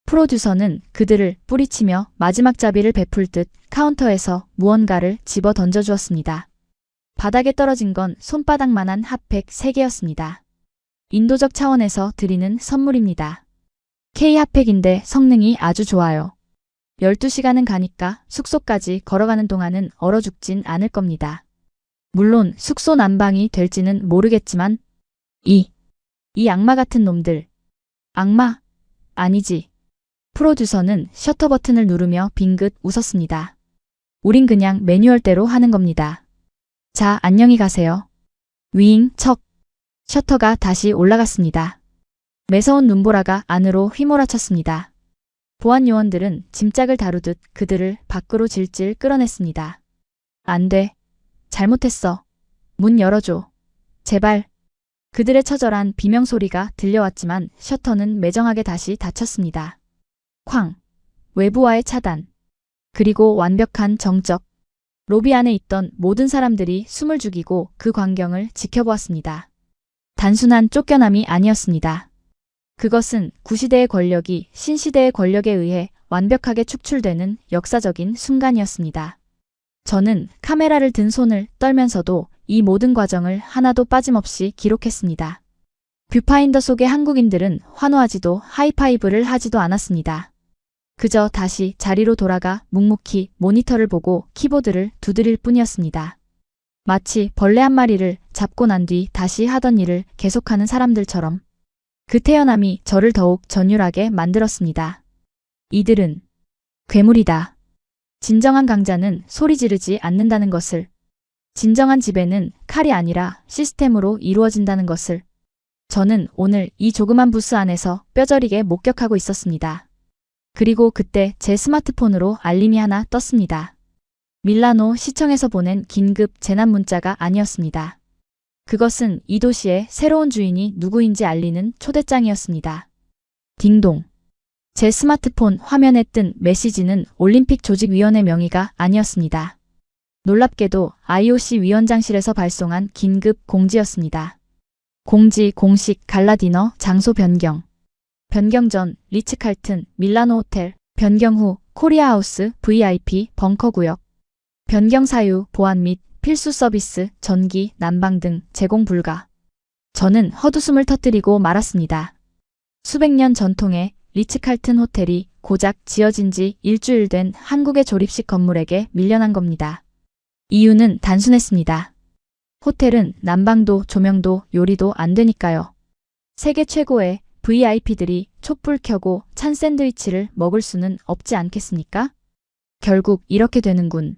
프로듀서는 그들을 뿌리치며 마지막 자비를 베풀 듯 카운터에서 무언가를 집어 던져주었습니다. 바닥에 떨어진 건 손바닥만한 핫팩 3개였습니다. 인도적 차원에서 드리는 선물입니다. K 핫팩인데 성능이 아주 좋아요. 12시간은 가니까 숙소까지 걸어가는 동안은 얼어 죽진 않을 겁니다. 물론 숙소 난방이 될지는 모르겠지만 이 악마 같은 놈들. 악마? 아니지. 프로듀서는 셔터 버튼을 누르며 빙긋 웃었습니다. 우린 그냥 매뉴얼대로 하는 겁니다. 자, 안녕히 가세요. 위잉 척. 셔터가 다시 올라갔습니다. 매서운 눈보라가 안으로 휘몰아쳤습니다. 보안 요원들은 짐짝을 다루듯 그들을 밖으로 질질 끌어냈습니다. 안 돼. 잘못했어. 문 열어줘. 제발. 그들의 처절한 비명소리가 들려왔지만 셔터는 매정하게 다시 닫혔습니다. 쾅. 외부와의 차단. 그리고 완벽한 정적. 로비 안에 있던 모든 사람들이 숨을 죽이고 그 광경을 지켜보았습니다. 단순한 쫓겨남이 아니었습니다. 그것은 구시대의 권력이 신시대의 권력에 의해 완벽하게 축출되는 역사적인 순간이었습니다. 저는 카메라를 든 손을 떨면서도 이 모든 과정을 하나도 빠짐없이 기록했습니다. 뷰파인더 속의 한국인들은 환호하지도 하이파이브를 하지도 않았습니다. 그저 다시 자리로 돌아가 묵묵히 모니터를 보고 키보드를 두드릴 뿐이었습니다. 마치 벌레 한 마리를 잡고 난 뒤 다시 하던 일을 계속하는 사람들처럼. 그 태어남이 저를 더욱 전율하게 만들었습니다. 이들은 괴물이다. 진정한 강자는 소리 지르지 않는다는 것을. 진정한 지배는 칼이 아니라 시스템으로 이루어진다는 것을. 저는 오늘 이 조그만 부스 안에서 뼈저리게 목격하고 있었습니다. 그리고 그때 제 스마트폰으로 알림이 하나 떴습니다. 밀라노 시청에서 보낸 긴급 재난 문자가 아니었습니다. 그것은 이 도시의 새로운 주인이 누구인지 알리는 초대장이었습니다. 딩동. 제 스마트폰 화면에 뜬 메시지는 올림픽 조직위원회 명의가 아니었습니다. 놀랍게도 IOC 위원장실에서 발송한 긴급 공지였습니다. 공지 공식 갈라 디너 장소 변경. 변경 전 리츠칼튼 밀라노 호텔, 변경 후 코리아하우스 VIP 벙커 구역. 변경 사유 보안 및 필수 서비스, 전기, 난방 등 제공 불가. 저는 헛웃음을 터뜨리고 말았습니다. 수백 년 전통의 리츠칼튼 호텔이 고작 지어진 지 일주일 된 한국의 조립식 건물에게 밀려난 겁니다. 이유는 단순했습니다. 호텔은 난방도 조명도 요리도 안 되니까요. 세계 최고의 VIP들이 촛불 켜고 찬 샌드위치를 먹을 수는 없지 않겠습니까? 결국 이렇게 되는군.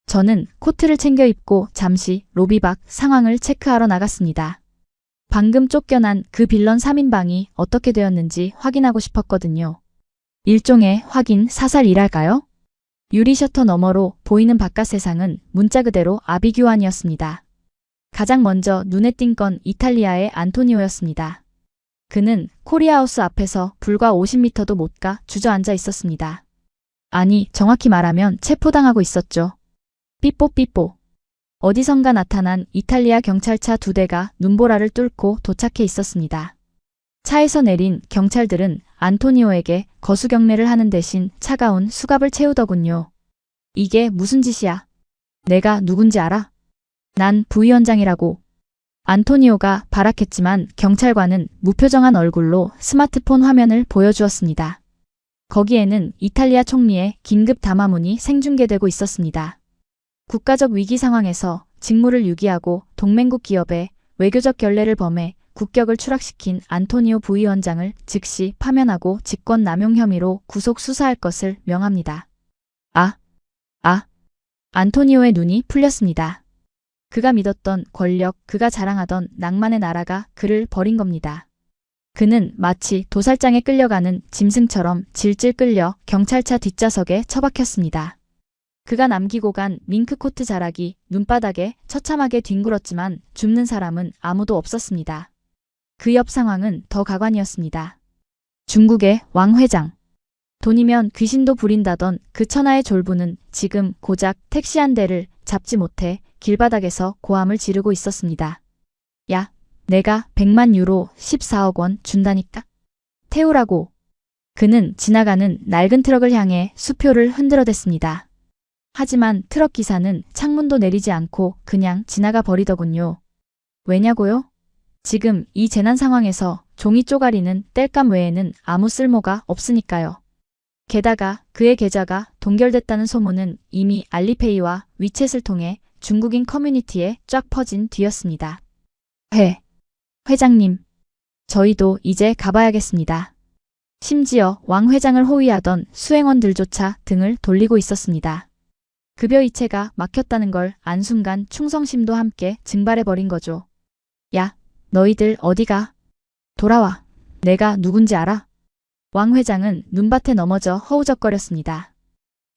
저는 코트를 챙겨 입고 잠시 로비 밖 상황을 체크하러 나갔습니다. 방금 쫓겨난 그 빌런 3인방이 어떻게 되었는지 확인하고 싶었거든요. 일종의 확인 사살이랄까요? 유리 셔터 너머로 보이는 바깥 세상은 문자 그대로 아비규환이었습니다. 가장 먼저 눈에 띈 건 이탈리아의 안토니오였습니다. 그는 코리아하우스 앞에서 불과 50m도 못 가 주저앉아 있었습니다. 아니, 정확히 말하면 체포당하고 있었죠. 삐뽀삐뽀. 어디선가 나타난 이탈리아 경찰차 2대가 눈보라를 뚫고 도착해 있었습니다. 차에서 내린 경찰들은 안토니오에게 거수경례를 하는 대신 차가운 수갑을 채우더군요. 이게 무슨 짓이야? 내가 누군지 알아? 난 부위원장이라고. 안토니오가 발악했지만 경찰관은 무표정한 얼굴로 스마트폰 화면을 보여주었습니다. 거기에는 이탈리아 총리의 긴급 담화문이 생중계되고 있었습니다. 국가적 위기 상황에서 직무를 유기하고 동맹국 기업의 외교적 결례를 범해 국격을 추락시킨 안토니오 부위원장을 즉시 파면하고 직권 남용 혐의로 구속 수사할 것을 명합니다. 안토니오의 눈이 풀렸습니다. 그가 믿었던 권력, 그가 자랑하던 낭만의 나라가 그를 버린 겁니다. 그는 마치 도살장에 끌려가는 짐승처럼 질질 끌려 경찰차 뒷좌석에 처박혔습니다. 그가 남기고 간 밍크코트 자락이 눈바닥에 처참하게 뒹굴었지만 줍는 사람은 아무도 없었습니다. 그 옆 상황은 더 가관이었습니다. 중국의 왕 회장. 돈이면 귀신도 부린다던 그 천하의 졸부는 지금 고작 택시 한 대를 잡지 못해 길바닥에서 고함을 지르고 있었습니다. 야, 내가 100만 유로 14억 원 준다니까. 태우라고. 그는 지나가는 낡은 트럭을 향해 수표를 흔들어댔습니다. 하지만 트럭 기사는 창문도 내리지 않고 그냥 지나가 버리더군요. 왜냐고요? 지금 이 재난 상황에서 종이 쪼가리는 땔감 외에는 아무 쓸모가 없으니까요. 게다가 그의 계좌가 동결됐다는 소문은 이미 알리페이와 위챗을 통해 중국인 커뮤니티에 쫙 퍼진 뒤였습니다. 회장님, 저희도 이제 가봐야겠습니다. 심지어 왕 회장을 호위하던 수행원들조차 등을 돌리고 있었습니다. 급여 이체가 막혔다는 걸 안 순간 충성심도 함께 증발해버린 거죠. 야, 너희들 어디가? 돌아와. 내가 누군지 알아? 왕 회장은 눈밭에 넘어져 허우적거렸습니다.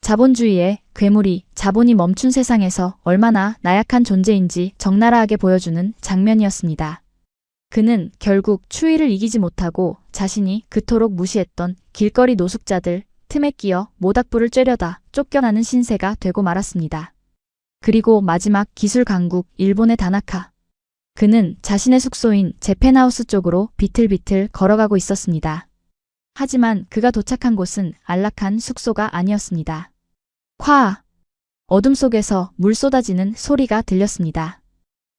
자본주의의 괴물이 자본이 멈춘 세상에서 얼마나 나약한 존재인지 적나라하게 보여주는 장면이었습니다. 그는 결국 추위를 이기지 못하고 자신이 그토록 무시했던 길거리 노숙자들 틈에 끼어 모닥불을 쬐려다 쫓겨나는 신세가 되고 말았습니다. 그리고 마지막 기술 강국 일본의 다나카. 그는 자신의 숙소인 재팬하우스 쪽으로 비틀비틀 걸어가고 있었습니다. 하지만 그가 도착한 곳은 안락한 숙소가 아니었습니다. 콱! 어둠 속에서 물 쏟아지는 소리가 들렸습니다.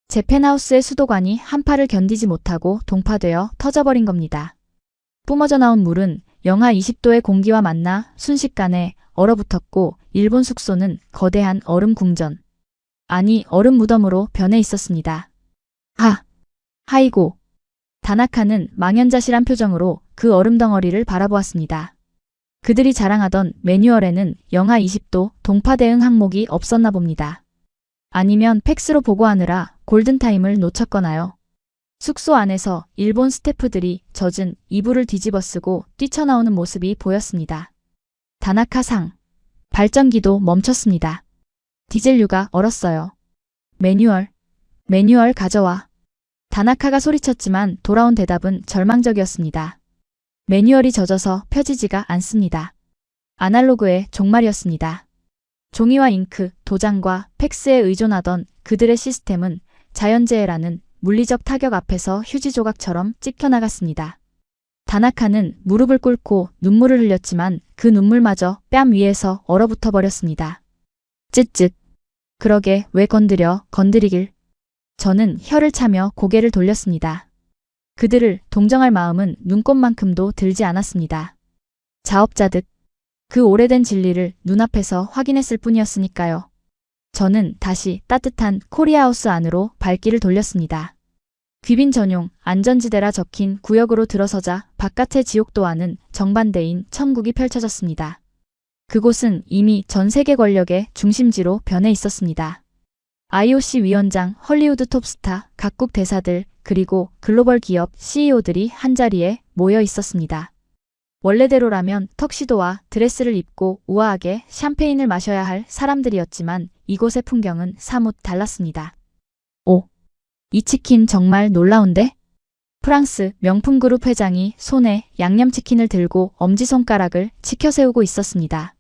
재팬하우스의 수도관이 한파를 견디지 못하고 동파되어 터져버린 겁니다. 뿜어져 나온 물은 영하 20도의 공기와 만나 순식간에 얼어붙었고 일본 숙소는 거대한 얼음 궁전. 아니 얼음 무덤으로 변해 있었습니다. 하이고. 다나카는 망연자실한 표정으로 그 얼음 덩어리를 바라보았습니다. 그들이 자랑하던 매뉴얼에는 영하 20도 동파 대응 항목이 없었나 봅니다. 아니면 팩스로 보고하느라 골든타임을 놓쳤거나요. 숙소 안에서 일본 스태프들이 젖은 이불을 뒤집어 쓰고 뛰쳐나오는 모습이 보였습니다. 다나카 상. 발전기도 멈췄습니다. 디젤유가 얼었어요. 매뉴얼 가져와. 다나카가 소리쳤지만 돌아온 대답은 절망적이었습니다. 매뉴얼이 젖어서 펴지지가 않습니다. 아날로그의 종말이었습니다. 종이와 잉크, 도장과 팩스에 의존하던 그들의 시스템은 자연재해라는 물리적 타격 앞에서 휴지 조각처럼 찍혀나갔습니다. 다나카는 무릎을 꿇고 눈물을 흘렸지만 그 눈물마저 뺨 위에서 얼어붙어 버렸습니다. 쯧쯧. 그러게 왜 건드리길. 저는 혀를 차며 고개를 돌렸습니다. 그들을 동정할 마음은 눈꼽만큼도 들지 않았습니다. 자업자득. 그 오래된 진리를 눈앞에서 확인했을 뿐이었으니까요. 저는 다시 따뜻한 코리아하우스 안으로 발길을 돌렸습니다. 귀빈 전용 안전지대라 적힌 구역으로 들어서자 바깥의 지옥도와는 정반대인 천국이 펼쳐졌습니다. 그곳은 이미 전 세계 권력의 중심지로 변해 있었습니다. IOC 위원장, 헐리우드 톱스타, 각국 대사들, 그리고 글로벌 기업 CEO들이 한자리에 모여 있었습니다. 원래대로라면 턱시도와 드레스를 입고 우아하게 샴페인을 마셔야 할 사람들이었지만 이곳의 풍경은 사뭇 달랐습니다. 오, 이 치킨 정말 놀라운데? 프랑스 명품 그룹 회장이 손에 양념치킨을 들고 엄지손가락을 치켜세우고 있었습니다.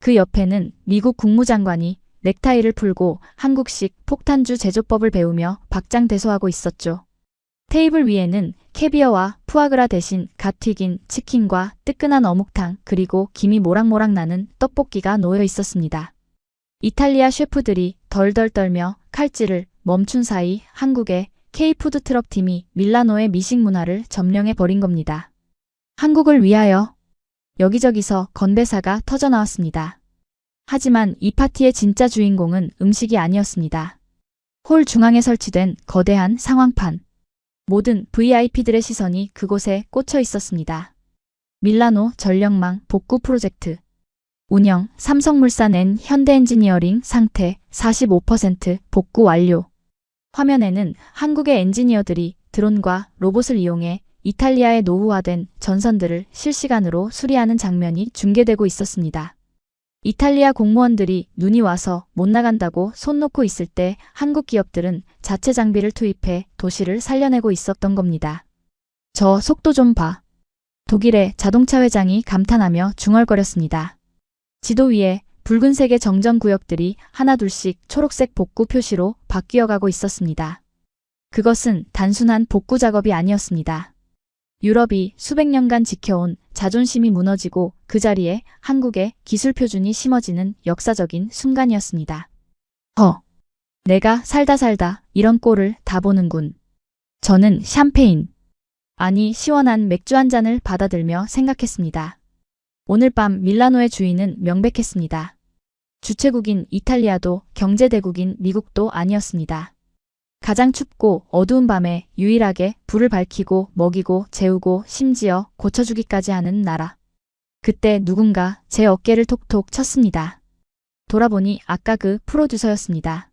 그 옆에는 미국 국무장관이 넥타이를 풀고 한국식 폭탄주 제조법을 배우며 박장대소하고 있었죠. 테이블 위에는 캐비어와 푸아그라 대신 갓 튀긴 치킨과 뜨끈한 어묵탕 그리고 김이 모락모락 나는 떡볶이가 놓여 있었습니다. 이탈리아 셰프들이 덜덜 떨며 칼질을 멈춘 사이 한국의 K푸드 트럭 팀이 밀라노의 미식 문화를 점령해 버린 겁니다. 한국을 위하여 여기저기서 건배사가 터져나왔습니다. 하지만 이 파티의 진짜 주인공은 음식이 아니었습니다. 홀 중앙에 설치된 거대한 상황판. 모든 VIP들의 시선이 그곳에 꽂혀 있었습니다. 밀라노 전력망 복구 프로젝트. 운영 삼성물산 앤 현대엔지니어링 상태 45% 복구 완료. 화면에는 한국의 엔지니어들이 드론과 로봇을 이용해 이탈리아의 노후화된 전선들을 실시간으로 수리하는 장면이 중계되고 있었습니다. 이탈리아 공무원들이 눈이 와서 못 나간다고 손 놓고 있을 때 한국 기업들은 자체 장비를 투입해 도시를 살려내고 있었던 겁니다. 저 속도 좀 봐. 독일의 자동차 회장이 감탄하며 중얼거렸습니다. 지도 위에 붉은색의 정전구역들이 하나둘씩 초록색 복구 표시로 바뀌어가고 있었습니다. 그것은 단순한 복구 작업이 아니었습니다. 유럽이 수백 년간 지켜온 자존심이 무너지고 그 자리에 한국의 기술 표준이 심어지는 역사적인 순간이었습니다. 내가 살다 이런 꼴을 다 보는군. 저는 샴페인, 아니 시원한 맥주 한 잔을 받아들며 생각했습니다. 오늘 밤 밀라노의 주인은 명백했습니다. 주최국인 이탈리아도 경제대국인 미국도 아니었습니다. 가장 춥고 어두운 밤에 유일하게 불을 밝히고 먹이고 재우고 심지어 고쳐주기까지 하는 나라. 그때 누군가 제 어깨를 톡톡 쳤습니다. 돌아보니 아까 그 프로듀서였습니다.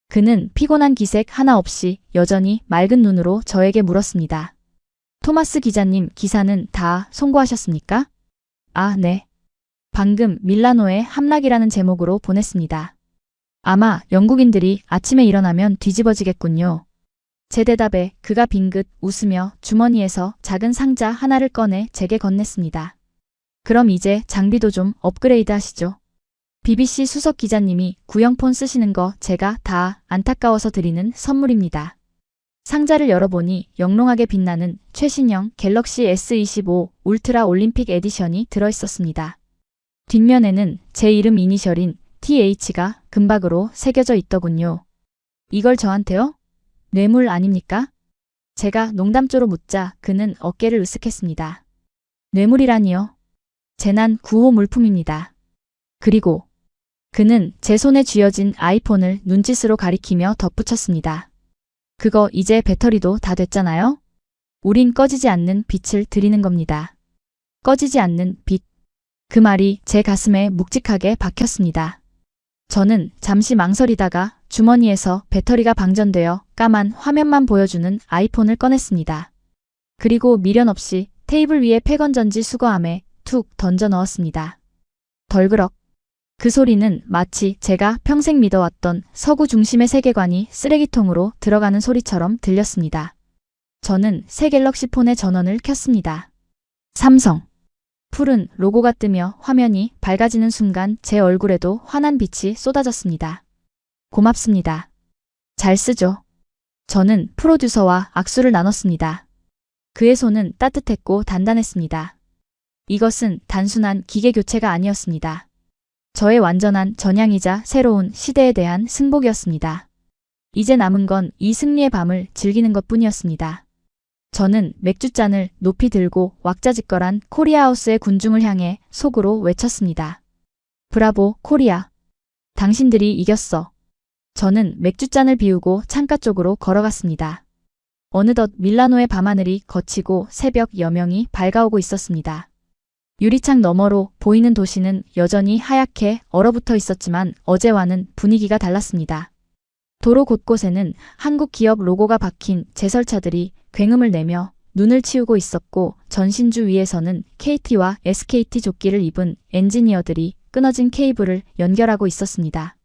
그는 피곤한 기색 하나 없이 여전히 맑은 눈으로 저에게 물었습니다. 토마스 기자님, 기사는 다 송고하셨습니까? 아, 네. 방금 밀라노의 함락이라는 제목으로 보냈습니다. 아마 영국인들이 아침에 일어나면 뒤집어지겠군요. 제 대답에 그가 빙긋 웃으며 주머니에서 작은 상자 하나를 꺼내 제게 건넸습니다. 그럼 이제 장비도 좀 업그레이드 하시죠. BBC 수석 기자님이 구형폰 쓰시는 거 제가 다 안타까워서 드리는 선물입니다. 상자를 열어보니 영롱하게 빛나는 최신형 갤럭시 S25 울트라 올림픽 에디션이 들어있었습니다. 뒷면에는 제 이름 이니셜인 TH가 금박으로 새겨져 있더군요. 이걸 저한테요? 뇌물 아닙니까? 제가 농담조로 묻자 그는 어깨를 으쓱했습니다. 뇌물이라니요? 재난 구호 물품입니다. 그리고 그는 제 손에 쥐어진 아이폰을 눈짓으로 가리키며 덧붙였습니다. 그거 이제 배터리도 다 됐잖아요? 우린 꺼지지 않는 빛을 드리는 겁니다. 꺼지지 않는 빛. 그 말이 제 가슴에 묵직하게 박혔습니다. 저는 잠시 망설이다가 주머니에서 배터리가 방전되어 까만 화면만 보여주는 아이폰을 꺼냈습니다. 그리고 미련 없이 테이블 위에 폐건전지 수거함에 툭 던져 넣었습니다. 덜그럭. 그 소리는 마치 제가 평생 믿어왔던 서구 중심의 세계관이 쓰레기통으로 들어가는 소리처럼 들렸습니다. 저는 새 갤럭시 폰의 전원을 켰습니다. 삼성. 푸른 로고가 뜨며 화면이 밝아지는 순간 제 얼굴에도 환한 빛이 쏟아졌습니다. 고맙습니다. 잘 쓰죠. 저는 프로듀서와 악수를 나눴습니다. 그의 손은 따뜻했고 단단했습니다. 이것은 단순한 기계 교체가 아니었습니다. 저의 완전한 전향이자 새로운 시대에 대한 승복이었습니다. 이제 남은 건 이 승리의 밤을 즐기는 것뿐이었습니다. 저는 맥주잔을 높이 들고 왁자지껄한 코리아하우스의 군중을 향해 속으로 외쳤습니다. 브라보, 코리아. 당신들이 이겼어. 저는 맥주잔을 비우고 창가 쪽으로 걸어갔습니다. 어느덧 밀라노의 밤하늘이 거치고 새벽 여명이 밝아오고 있었습니다. 유리창 너머로 보이는 도시는 여전히 하얗게 얼어붙어 있었지만 어제와는 분위기가 달랐습니다. 도로 곳곳에는 한국 기업 로고가 박힌 제설차들이 굉음을 내며 눈을 치우고 있었고 전신주 위에서는 KT와 SKT 조끼를 입은 엔지니어들이 끊어진 케이블을 연결하고 있었습니다.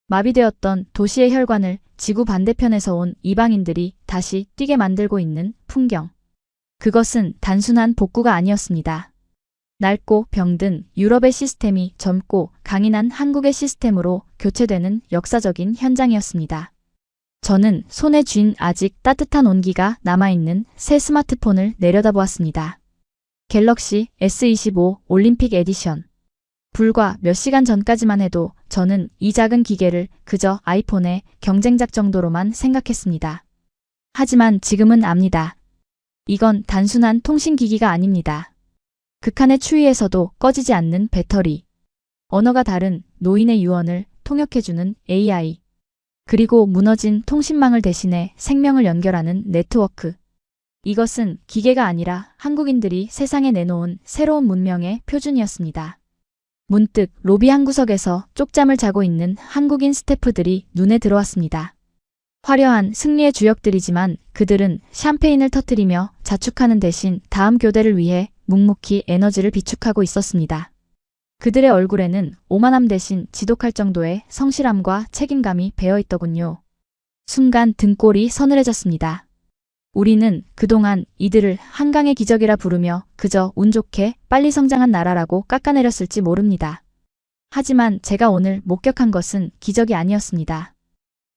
마비되었던 도시의 혈관을 지구 반대편에서 온 이방인들이 다시 뛰게 만들고 있는 풍경. 그것은 단순한 복구가 아니었습니다. 낡고 병든 유럽의 시스템이 젊고 강인한 한국의 시스템으로 교체되는 역사적인 현장이었습니다. 저는 손에 쥔 아직 따뜻한 온기가 남아있는 새 스마트폰을 내려다보았습니다. 갤럭시 S25 올림픽 에디션. 불과 몇 시간 전까지만 해도 저는 이 작은 기계를 그저 아이폰의 경쟁작 정도로만 생각했습니다. 하지만 지금은 압니다. 이건 단순한 통신기기가 아닙니다. 극한의 추위에서도 꺼지지 않는 배터리. 언어가 다른 노인의 유언을 통역해주는 AI. 그리고 무너진 통신망을 대신해 생명을 연결하는 네트워크. 이것은 기계가 아니라 한국인들이 세상에 내놓은 새로운 문명의 표준이었습니다. 문득 로비 한 구석에서 쪽잠을 자고 있는 한국인 스태프들이 눈에 들어왔습니다. 화려한 승리의 주역들이지만 그들은 샴페인을 터뜨리며 자축하는 대신 다음 교대를 위해 묵묵히 에너지를 비축하고 있었습니다. 그들의 얼굴에는 오만함 대신 지독할 정도의 성실함과 책임감이 배어있더군요. 순간 등골이 서늘해졌습니다. 우리는 그동안 이들을 한강의 기적이라 부르며 그저 운 좋게 빨리 성장한 나라라고 깎아내렸을지 모릅니다. 하지만 제가 오늘 목격한 것은 기적이 아니었습니다.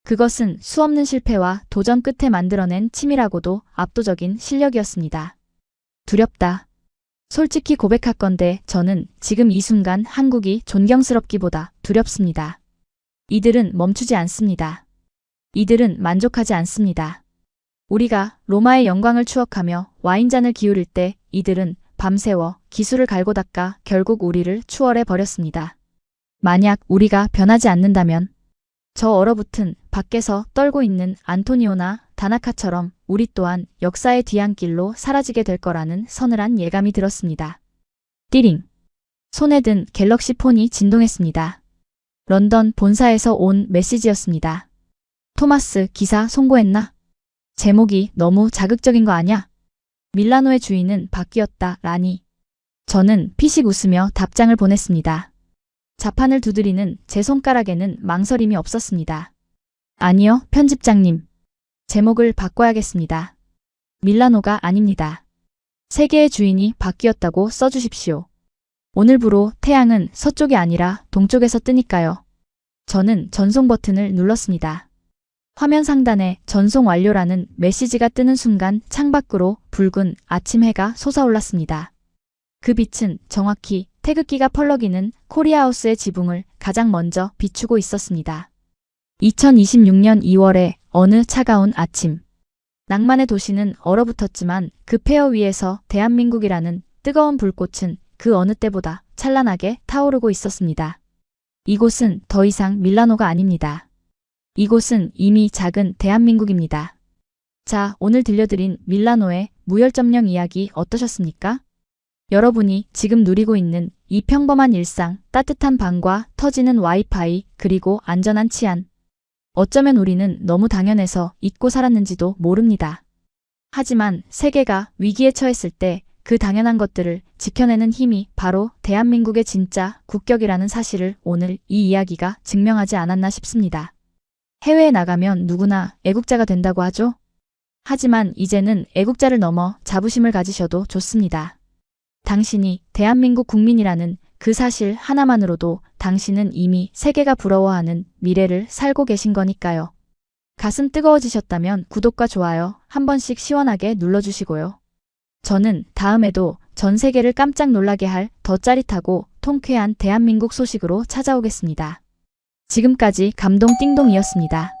그것은 수없는 실패와 도전 끝에 만들어낸 치밀하고도 압도적인 실력이었습니다. 두렵다. 솔직히 고백할건데 저는 지금 이 순간 한국이 존경스럽기보다 두렵습니다. 이들은 멈추지 않습니다. 이들은 만족하지 않습니다. 우리가 로마의 영광을 추억하며 와인잔을 기울일 때 이들은 밤새워 기술을 갈고 닦아 결국 우리를 추월해 버렸습니다. 만약 우리가 변하지 않는다면 저 얼어붙은 밖에서 떨고 있는 안토니오나 다나카처럼 우리 또한 역사의 뒤안길로 사라지게 될 거라는 서늘한 예감이 들었습니다. 띠링. 손에 든 갤럭시 폰이 진동했습니다. 런던 본사에서 온 메시지였습니다. 토마스 기사 송고했나? 제목이 너무 자극적인 거 아냐? 밀라노의 주인은 바뀌었다, 라니. 저는 피식 웃으며 답장을 보냈습니다. 자판을 두드리는 제 손가락에는 망설임이 없었습니다. 아니요, 편집장님. 제목을 바꿔야겠습니다. 밀라노가 아닙니다. 세계의 주인이 바뀌었다고 써주십시오. 오늘부로 태양은 서쪽이 아니라 동쪽에서 뜨니까요. 저는 전송 버튼을 눌렀습니다. 화면 상단에 전송 완료라는 메시지가 뜨는 순간 창밖으로 붉은 아침 해가 솟아올랐습니다. 그 빛은 정확히 태극기가 펄럭이는 코리아하우스의 지붕을 가장 먼저 비추고 있었습니다. 2026년 2월의 어느 차가운 아침. 낭만의 도시는 얼어붙었지만 그 폐허 위에서 대한민국이라는 뜨거운 불꽃은 그 어느 때보다 찬란하게 타오르고 있었습니다. 이곳은 더 이상 밀라노가 아닙니다. 이곳은 이미 작은 대한민국입니다. 자, 오늘 들려드린 밀라노의 무혈점령 이야기 어떠셨습니까? 여러분이 지금 누리고 있는 이 평범한 일상, 따뜻한 방과 터지는 와이파이, 그리고 안전한 치안. 어쩌면 우리는 너무 당연해서 잊고 살았는지도 모릅니다. 하지만 세계가 위기에 처했을 때 그 당연한 것들을 지켜내는 힘이 바로 대한민국의 진짜 국격이라는 사실을 오늘 이 이야기가 증명하지 않았나 싶습니다. 해외에 나가면 누구나 애국자가 된다고 하죠? 하지만 이제는 애국자를 넘어 자부심을 가지셔도 좋습니다. 당신이 대한민국 국민이라는 그 사실 하나만으로도 당신은 이미 세계가 부러워하는 미래를 살고 계신 거니까요. 가슴 뜨거워지셨다면 구독과 좋아요 한 번씩 시원하게 눌러주시고요. 저는 다음에도 전 세계를 깜짝 놀라게 할 더 짜릿하고 통쾌한 대한민국 소식으로 찾아오겠습니다. 지금까지 감동 띵동이었습니다.